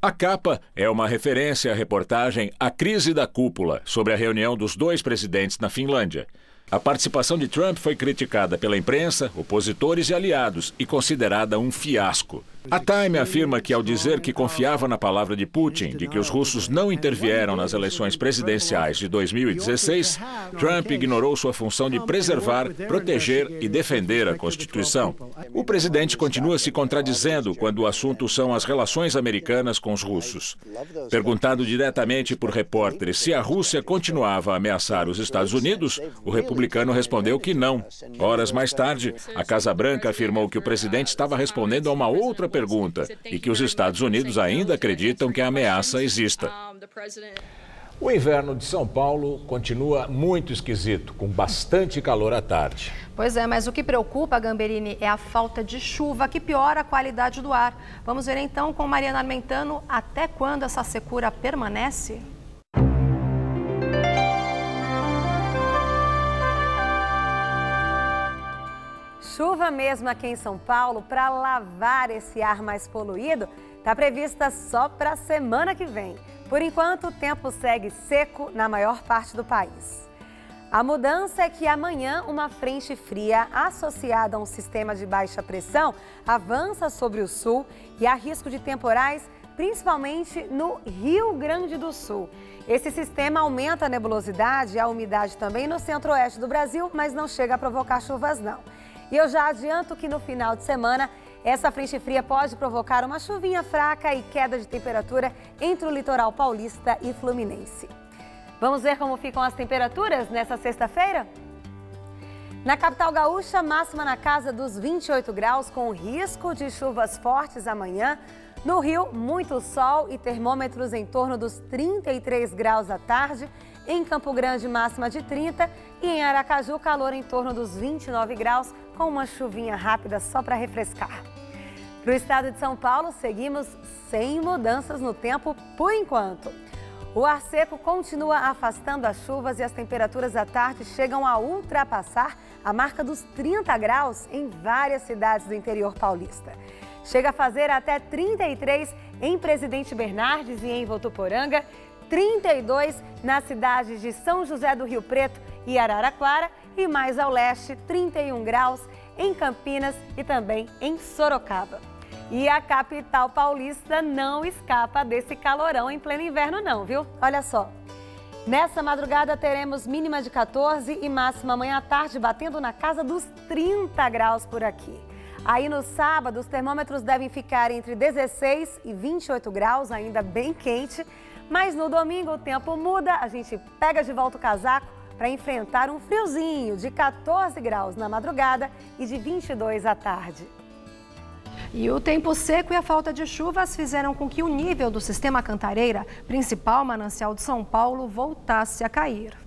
A capa é uma referência à reportagem A Crise da Cúpula, sobre a reunião dos dois presidentes na Finlândia. A participação de Trump foi criticada pela imprensa, opositores e aliados e considerada um fiasco. A Time afirma que, ao dizer que confiava na palavra de Putin de que os russos não intervieram nas eleições presidenciais de 2016, Trump ignorou sua função de preservar, proteger e defender a Constituição. O presidente continua se contradizendo quando o assunto são as relações americanas com os russos. Perguntado diretamente por repórteres se a Rússia continuava a ameaçar os Estados Unidos, o republicano respondeu que não. Horas mais tarde, a Casa Branca afirmou que o presidente estava respondendo a uma outra pergunta e que os Estados Unidos ainda acreditam que a ameaça exista. O inverno de São Paulo continua muito esquisito, com bastante calor à tarde. Pois é, mas o que preocupa, Gamberini, é a falta de chuva, que piora a qualidade do ar. Vamos ver então com Mariana Armentano até quando essa secura permanece? Chuva mesmo aqui em São Paulo para lavar esse ar mais poluído está prevista só para a semana que vem. Por enquanto, o tempo segue seco na maior parte do país. A mudança é que amanhã uma frente fria associada a um sistema de baixa pressão avança sobre o sul e há risco de temporais, principalmente no Rio Grande do Sul. Esse sistema aumenta a nebulosidade e a umidade também no centro-oeste do Brasil, mas não chega a provocar chuvas não. E eu já adianto que no final de semana, essa frente fria pode provocar uma chuvinha fraca e queda de temperatura entre o litoral paulista e fluminense. Vamos ver como ficam as temperaturas nessa sexta-feira? Na capital gaúcha, máxima na casa dos 28 graus, com risco de chuvas fortes amanhã. No Rio, muito sol e termômetros em torno dos 33 graus à tarde. Em Campo Grande, máxima de 30 e em Aracaju, calor em torno dos 29 graus, com uma chuvinha rápida só para refrescar. Para o estado de São Paulo, seguimos sem mudanças no tempo por enquanto. O ar seco continua afastando as chuvas e as temperaturas à tarde chegam a ultrapassar a marca dos 30 graus em várias cidades do interior paulista. Chega a fazer até 33 em Presidente Bernardes e em Votuporanga, 32 nas cidades de São José do Rio Preto e Araraquara e mais ao leste, 31 graus em Campinas e também em Sorocaba. E a capital paulista não escapa desse calorão em pleno inverno não, viu? Olha só, nessa madrugada teremos mínima de 14 e máxima amanhã à tarde batendo na casa dos 30 graus por aqui. Aí no sábado os termômetros devem ficar entre 16 e 28 graus, ainda bem quente. Mas no domingo o tempo muda, a gente pega de volta o casaco para enfrentar um friozinho de 14 graus na madrugada e de 22 à tarde. E o tempo seco e a falta de chuvas fizeram com que o nível do sistema Cantareira, principal manancial de São Paulo, voltasse a cair.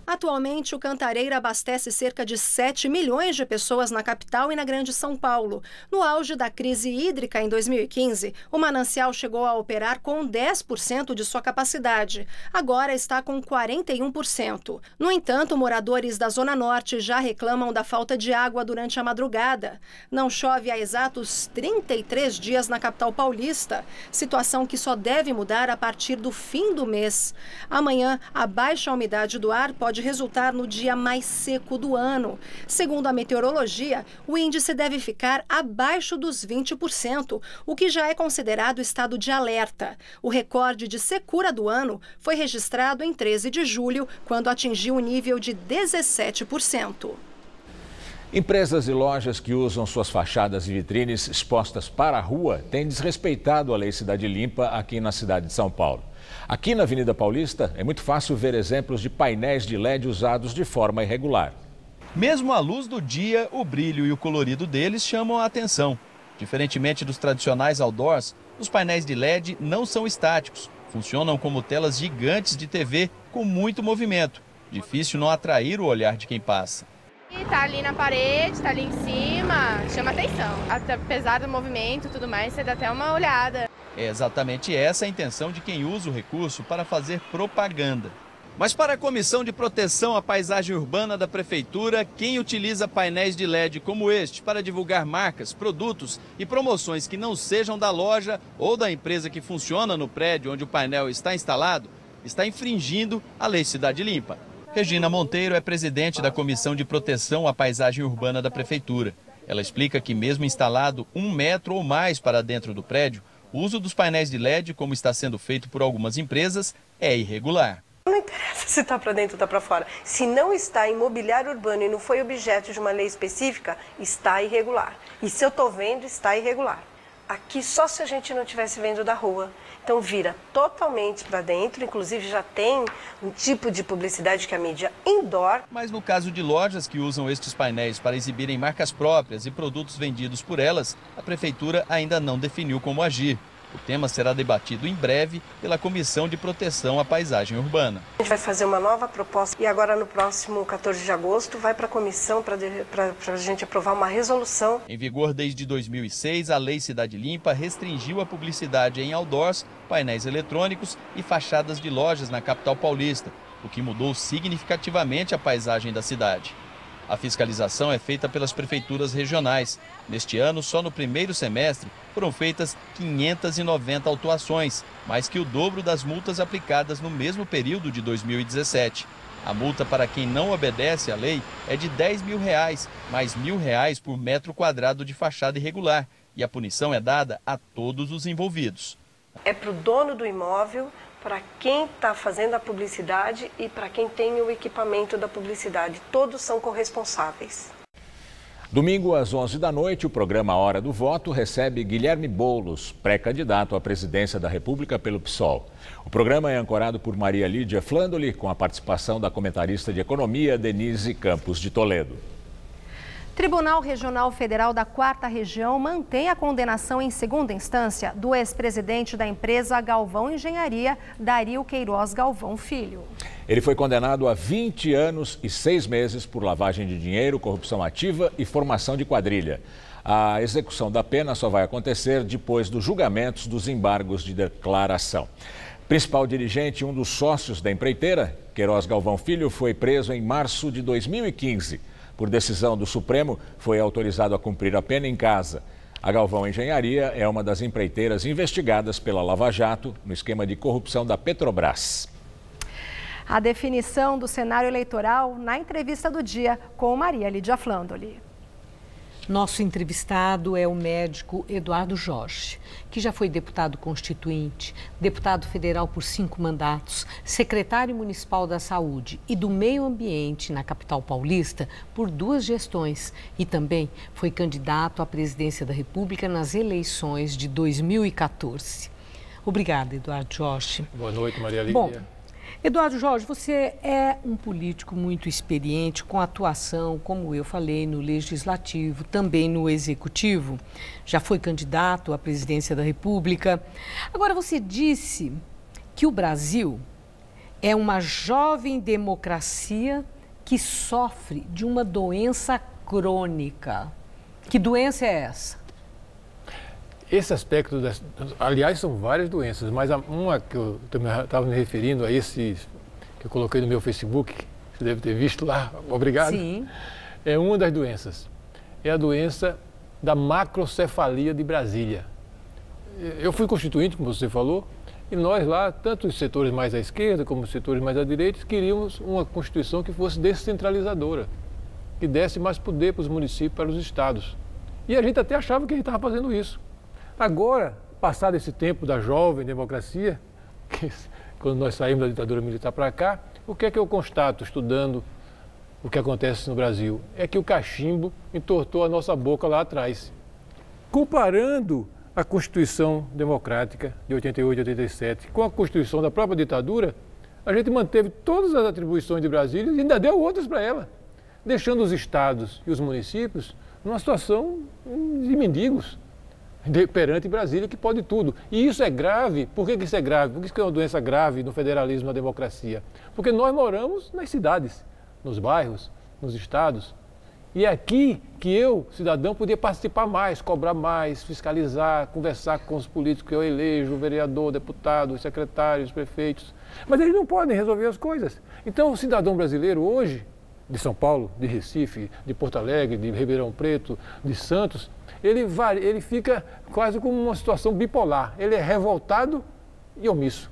Atualmente, o Cantareira abastece cerca de 7 milhões de pessoas na capital e na Grande São Paulo. No auge da crise hídrica em 2015, o manancial chegou a operar com 10% de sua capacidade. Agora está com 41%. No entanto, moradores da Zona Norte já reclamam da falta de água durante a madrugada. Não chove há exatos 33 dias na capital paulista, situação que só deve mudar a partir do fim do mês. Amanhã, a baixa umidade do ar pode resultar no dia mais seco do ano. Segundo a meteorologia, o índice deve ficar abaixo dos 20%, o que já é considerado estado de alerta. O recorde de secura do ano foi registrado em 13 de julho, quando atingiu o nível de 17%. Empresas e lojas que usam suas fachadas e vitrines expostas para a rua têm desrespeitado a Lei Cidade Limpa aqui na cidade de São Paulo. Aqui na Avenida Paulista é muito fácil ver exemplos de painéis de LED usados de forma irregular. Mesmo à luz do dia, o brilho e o colorido deles chamam a atenção. Diferentemente dos tradicionais outdoors, os painéis de LED não são estáticos. Funcionam como telas gigantes de TV com muito movimento. Difícil não atrair o olhar de quem passa. Tá ali na parede, tá ali em cima, chama atenção. Apesar do movimento e tudo mais, você dá até uma olhada. É exatamente essa a intenção de quem usa o recurso para fazer propaganda. Mas para a Comissão de Proteção à Paisagem Urbana da Prefeitura, quem utiliza painéis de LED como este para divulgar marcas, produtos e promoções que não sejam da loja ou da empresa que funciona no prédio onde o painel está instalado, está infringindo a Lei Cidade Limpa. Regina Monteiro é presidente da Comissão de Proteção à Paisagem Urbana da Prefeitura. Ela explica que mesmo instalado 1 metro ou mais para dentro do prédio, o uso dos painéis de LED, como está sendo feito por algumas empresas, é irregular. Não interessa se está para dentro ou está para fora. Se não está em mobiliário urbano e não foi objeto de uma lei específica, está irregular. E se eu estou vendo, está irregular. Aqui só se a gente não estivesse vendo da rua. Então vira totalmente para dentro, inclusive já tem um tipo de publicidade que é a mídia indoor. Mas no caso de lojas que usam estes painéis para exibirem marcas próprias e produtos vendidos por elas, a Prefeitura ainda não definiu como agir. O tema será debatido em breve pela Comissão de Proteção à Paisagem Urbana. A gente vai fazer uma nova proposta e agora no próximo 14 de agosto vai para a comissão para a gente aprovar uma resolução. Em vigor desde 2006, a Lei Cidade Limpa restringiu a publicidade em outdoors, painéis eletrônicos e fachadas de lojas na capital paulista, o que mudou significativamente a paisagem da cidade. A fiscalização é feita pelas prefeituras regionais. Neste ano, só no primeiro semestre, foram feitas 590 autuações, mais que o dobro das multas aplicadas no mesmo período de 2017. A multa para quem não obedece à lei é de R$10 mil, mais R$1.000 por metro quadrado de fachada irregular, e a punição é dada a todos os envolvidos. É para o dono do imóvel, para quem está fazendo a publicidade e para quem tem o equipamento da publicidade. Todos são corresponsáveis. Domingo, às 11 da noite, o programa Hora do Voto recebe Guilherme Boulos, pré-candidato à presidência da República pelo PSOL. O programa é ancorado por Maria Lídia Flandoli, com a participação da comentarista de economia Denise Campos de Toledo. Tribunal Regional Federal da 4ª Região mantém a condenação em segunda instância do ex-presidente da empresa Galvão Engenharia, Dario Queiroz Galvão Filho. Ele foi condenado a 20 anos e 6 meses por lavagem de dinheiro, corrupção ativa e formação de quadrilha. A execução da pena só vai acontecer depois dos julgamentos dos embargos de declaração. Principal dirigente e um dos sócios da empreiteira, Queiroz Galvão Filho, foi preso em março de 2015. Por decisão do Supremo, foi autorizado a cumprir a pena em casa. A Galvão Engenharia é uma das empreiteiras investigadas pela Lava Jato no esquema de corrupção da Petrobras. A definição do cenário eleitoral na entrevista do dia com Maria Lídia Flandoli. Nosso entrevistado é o médico Eduardo Jorge, que já foi deputado constituinte, deputado federal por 5 mandatos, secretário municipal da Saúde e do Meio Ambiente na capital paulista por 2 gestões e também foi candidato à presidência da República nas eleições de 2014. Obrigada, Eduardo Jorge. Boa noite, Maria Lídia. Bom, Eduardo Jorge, você é um político muito experiente, com atuação, como eu falei, no Legislativo, também no Executivo. Já foi candidato à presidência da República. Agora, você disse que o Brasil é uma jovem democracia que sofre de uma doença crônica. Que doença é essa? Esse aspecto, aliás, são várias doenças, mas uma que eu estava me referindo a esse que eu coloquei no meu Facebook, que você deve ter visto lá, obrigado. Sim. É uma das doenças. É a doença da macrocefalia de Brasília. Eu fui constituinte, como você falou, e nós lá, tanto os setores mais à esquerda como os setores mais à direita, queríamos uma Constituição que fosse descentralizadora, que desse mais poder para os municípios, para os estados. E a gente até achava que a gente estava fazendo isso. Agora, passado esse tempo da jovem democracia, quando nós saímos da ditadura militar para cá, o que é que eu constato estudando o que acontece no Brasil? É que o cachimbo entortou a nossa boca lá atrás. Comparando a Constituição Democrática de 88 e 87 com a Constituição da própria ditadura, a gente manteve todas as atribuições de Brasília e ainda deu outras para ela, deixando os estados e os municípios numa situação de mendigos perante Brasília, que pode tudo. E isso é grave. Por que isso é grave? Por que isso é uma doença grave no federalismo, na democracia? Porque nós moramos nas cidades, nos bairros, nos estados. E é aqui que eu, cidadão, podia participar mais, cobrar mais, fiscalizar, conversar com os políticos que eu elejo, o vereador, o deputado, os secretários, os prefeitos. Mas eles não podem resolver as coisas. Então, o cidadão brasileiro hoje, de São Paulo, de Recife, de Porto Alegre, de Ribeirão Preto, de Santos, ele fica quase como uma situação bipolar. Ele é revoltado e omisso.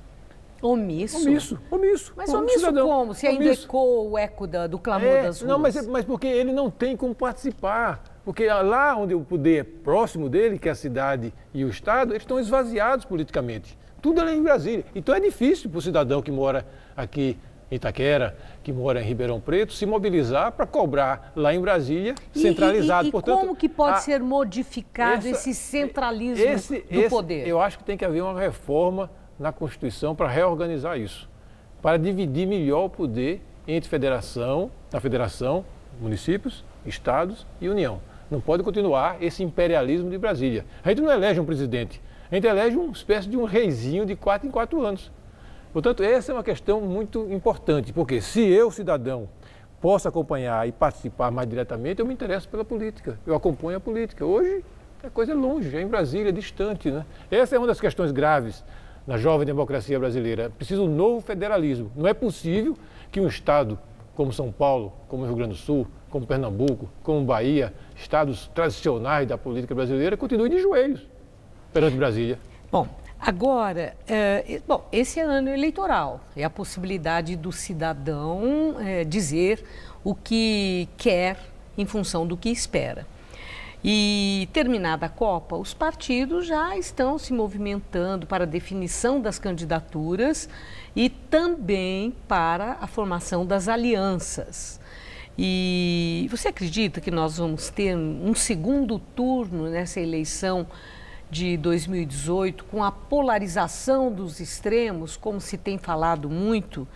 Omisso? Omisso. Mas omisso cidadão. Como? Se ainda ecoa o eco do clamor das ruas. Não, mas porque ele não tem como participar. Porque lá onde o poder é próximo dele, que é a cidade e o estado, eles estão esvaziados politicamente. Tudo ali em Brasília. Então é difícil para o cidadão que mora aqui em Itaquera, que mora em Ribeirão Preto, se mobilizar para cobrar lá em Brasília, centralizado. Portanto, como que pode ser modificado esse centralismo do poder? Eu acho que tem que haver uma reforma na Constituição para reorganizar isso, para dividir melhor o poder entre a federação, municípios, estados e União. Não pode continuar esse imperialismo de Brasília. A gente não elege um presidente, A gente elege uma espécie de um reizinho de 4 em 4 anos. Portanto, essa é uma questão muito importante, porque se eu, cidadão, posso acompanhar e participar mais diretamente, eu me interesso pela política, eu acompanho a política. Hoje a coisa é longe, é em Brasília, é distante, né? Essa é uma das questões graves na jovem democracia brasileira. Precisa um novo federalismo. Não é possível que um estado como São Paulo, como Rio Grande do Sul, como Pernambuco, como Bahia, estados tradicionais da política brasileira, continuem de joelhos perante Brasília. Bom, agora, esse é ano eleitoral, é a possibilidade do cidadão dizer o que quer em função do que espera. E terminada a Copa, os partidos já estão se movimentando para a definição das candidaturas e também para a formação das alianças. E você acredita que nós vamos ter um segundo turno nessa eleição de 2018, com a polarização dos extremos, como se tem falado muito,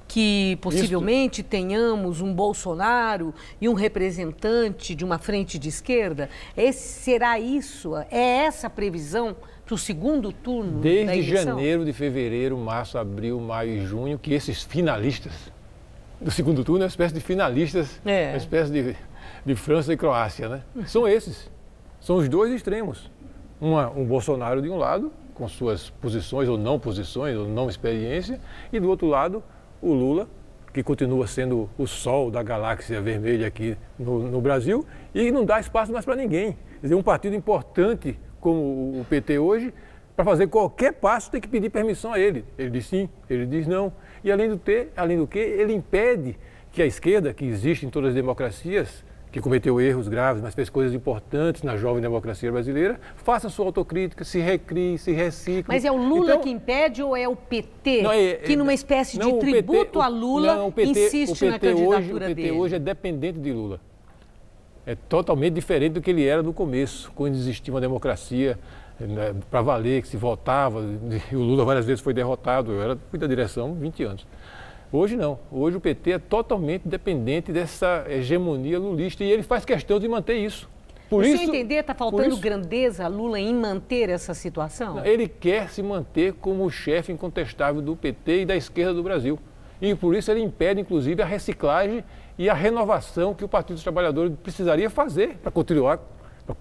que possivelmente tenhamos um Bolsonaro e um representante de uma frente de esquerda? Será isso? É essa a previsão para o segundo turno da eleição? Desde janeiro, de fevereiro, março, abril, maio e junho, que esses finalistas do segundo turno é uma espécie de finalistas, uma espécie de França e Croácia, né? São esses, são os dois extremos. Um Bolsonaro de um lado, com suas posições ou não experiência, e do outro lado o Lula, que continua sendo o sol da galáxia vermelha aqui no Brasil e não dá espaço mais para ninguém. Quer dizer, um partido importante como o PT hoje, para fazer qualquer passo tem que pedir permissão a ele. Ele diz sim, ele diz não. E além do que, ele impede que a esquerda, que existe em todas as democracias, que cometeu erros graves, mas fez coisas importantes na jovem democracia brasileira, faça sua autocrítica, se recrie, se recicle. Mas é o Lula que impede ou é o PT que, numa espécie de tributo a Lula, insiste na candidatura dele? O PT hoje é dependente de Lula. É totalmente diferente do que ele era no começo, quando existia uma democracia para valer, que se votava, e o Lula várias vezes foi derrotado, fui da direção 20 anos. Hoje não. Hoje o PT é totalmente dependente dessa hegemonia lulista e ele faz questão de manter isso. Por isso, entender, está faltando grandeza a Lula em manter essa situação? Ele quer se manter como o chefe incontestável do PT e da esquerda do Brasil. E por isso ele impede, inclusive, a reciclagem e a renovação que o Partido dos Trabalhadores precisaria fazer para continuar, para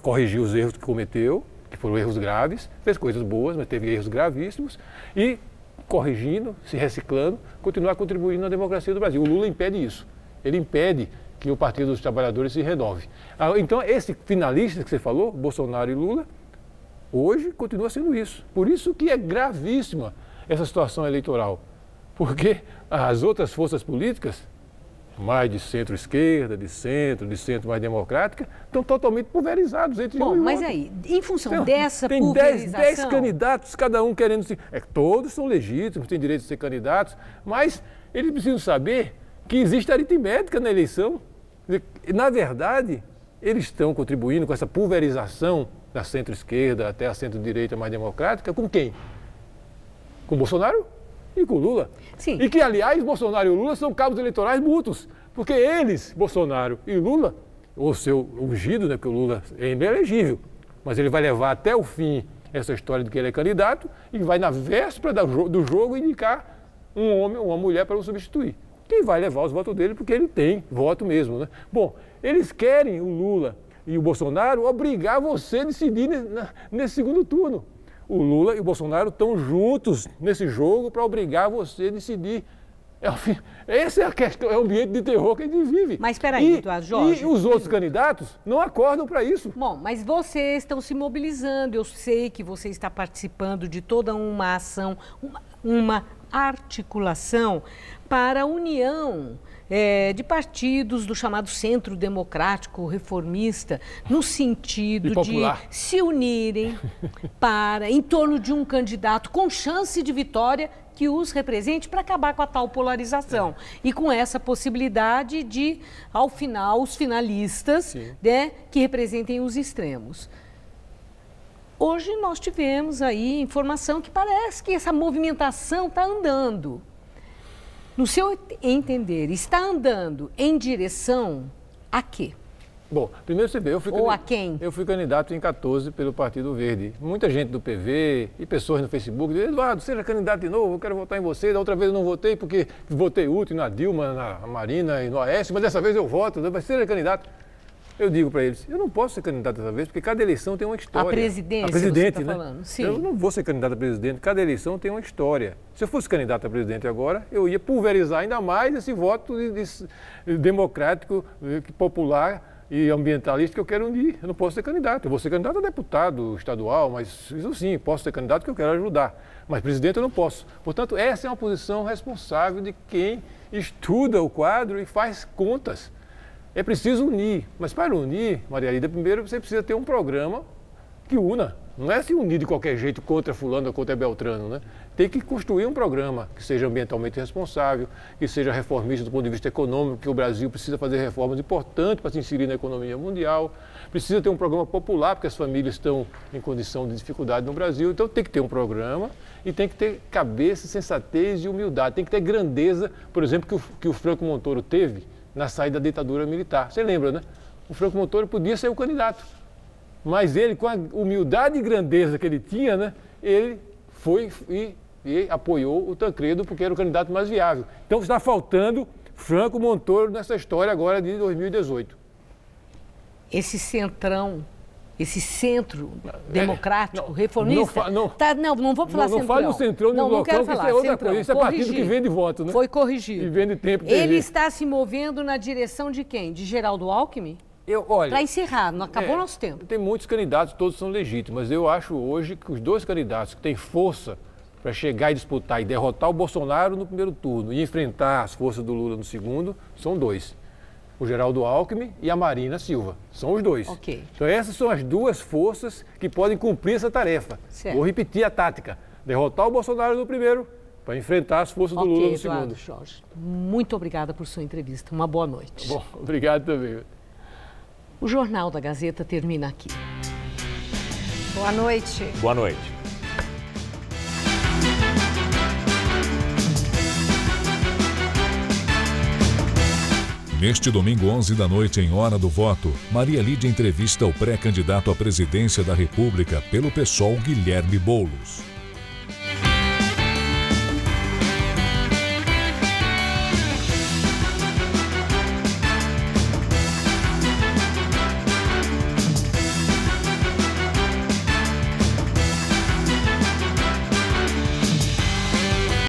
corrigir os erros que cometeu, que foram erros graves, fez coisas boas, mas teve erros gravíssimos, e corrigindo, se reciclando, continuar contribuindo na democracia do Brasil. O Lula impede isso. Ele impede que o Partido dos Trabalhadores se renove. Então, esse finalista que você falou, Bolsonaro e Lula, hoje continua sendo isso. Por isso que é gravíssima essa situação eleitoral. Porque as outras forças políticas, mais de centro-esquerda, de centro mais democrática, estão totalmente pulverizados entre um e outro. Mas aí, em função dessa pulverização... Tem 10 candidatos, cada um querendo se... todos são legítimos, têm direito de ser candidatos, mas eles precisam saber que existe aritmética na eleição. Na verdade, eles estão contribuindo com essa pulverização da centro-esquerda até a centro-direita mais democrática, com quem? Com Bolsonaro e com Lula. Sim. E que, aliás, Bolsonaro e Lula são cabos eleitorais mútuos, porque eles, Bolsonaro e Lula, o seu ungido, né, porque o Lula é inelegível, mas ele vai levar até o fim essa história de que ele é candidato e vai, na véspera do jogo, indicar um homem ou uma mulher para o substituir. Quem vai levar os votos dele, porque ele tem voto mesmo, né? Bom, eles querem, o Lula e o Bolsonaro, obrigar você a decidir nesse segundo turno. O Lula e o Bolsonaro estão juntos nesse jogo para obrigar você a decidir. Esse é a questão, é o ambiente de terror que a gente vive. Mas espera aí, Eduardo Jorge. E os outros candidatos não acordam para isso. Bom, mas vocês estão se mobilizando. Eu sei que você está participando de toda uma ação, uma articulação para a união de partidos do chamado Centro Democrático Reformista, no sentido de se unirem em torno de um candidato com chance de vitória que os represente para acabar com a tal polarização. E com essa possibilidade de, ao final, os finalistas, né, que representem os extremos. Hoje nós tivemos aí informação que parece que essa movimentação está andando. No seu entender, está andando em direção a quê? Bom, primeiro você vê, Ou a quem? Eu fui candidato em 14 pelo Partido Verde. Muita gente do PV e pessoas no Facebook dizem: Eduardo, seja candidato de novo, eu quero votar em você. Da outra vez eu não votei porque votei útil na Dilma, na Marina e no Aécio, mas dessa vez eu voto, mas seja candidato. Eu digo para eles, eu não posso ser candidato dessa vez, porque cada eleição tem uma história. A presidência, a presidente, você tá né? falando. Sim. Eu não vou ser candidato a presidente, cada eleição tem uma história. Se eu fosse candidato a presidente agora, eu ia pulverizar ainda mais esse voto democrático, popular e ambientalista que eu quero unir. Eu não posso ser candidato. Eu vou ser candidato a deputado estadual, mas isso sim, posso ser candidato que eu quero ajudar. Mas presidente eu não posso. Portanto, essa é uma posição responsável de quem estuda o quadro e faz contas. É preciso unir, mas para unir, Maria Lida, primeiro você precisa ter um programa que una. Não é se unir de qualquer jeito contra fulano ou contra Beltrano, né? Tem que construir um programa que seja ambientalmente responsável, que seja reformista do ponto de vista econômico, que o Brasil precisa fazer reformas importantes para se inserir na economia mundial. Precisa ter um programa popular, porque as famílias estão em condição de dificuldade no Brasil. Então tem que ter um programa e tem que ter cabeça, sensatez e humildade. Tem que ter grandeza, por exemplo, que o Franco Montoro teve na saída da ditadura militar. Você lembra, né? O Franco Montoro podia ser o candidato, mas ele, com a humildade e grandeza que ele tinha, né, ele foi e apoiou o Tancredo, porque era o candidato mais viável. Então está faltando Franco Montoro nessa história agora de 2018. Esse centrão, esse centro democrático, reformista... Não vou falar centrão. Não fale no centrão, não quero falar. Isso é outra coisa, isso é partido que vende voto, né? Foi corrigido. E vende tempo. Ele está se movendo na direção de quem? De Geraldo Alckmin? Para encerrar, não acabou nosso tempo. Tem muitos candidatos, todos são legítimos, mas eu acho hoje que os dois candidatos que têm força para chegar e disputar e derrotar o Bolsonaro no primeiro turno e enfrentar as forças do Lula no segundo, são dois. O Geraldo Alckmin e a Marina Silva. São os dois. Okay. Então essas são as duas forças que podem cumprir essa tarefa. Certo. Vou repetir a tática. Derrotar o Bolsonaro no primeiro para enfrentar as forças do Lula no segundo. Jorge, muito obrigada por sua entrevista. Uma boa noite. Bom, obrigado também. O Jornal da Gazeta termina aqui. Boa noite. Boa noite. Neste domingo, 11 da noite, em hora do voto, Maria Lídia entrevista o pré-candidato à presidência da República pelo PSOL, Guilherme Boulos.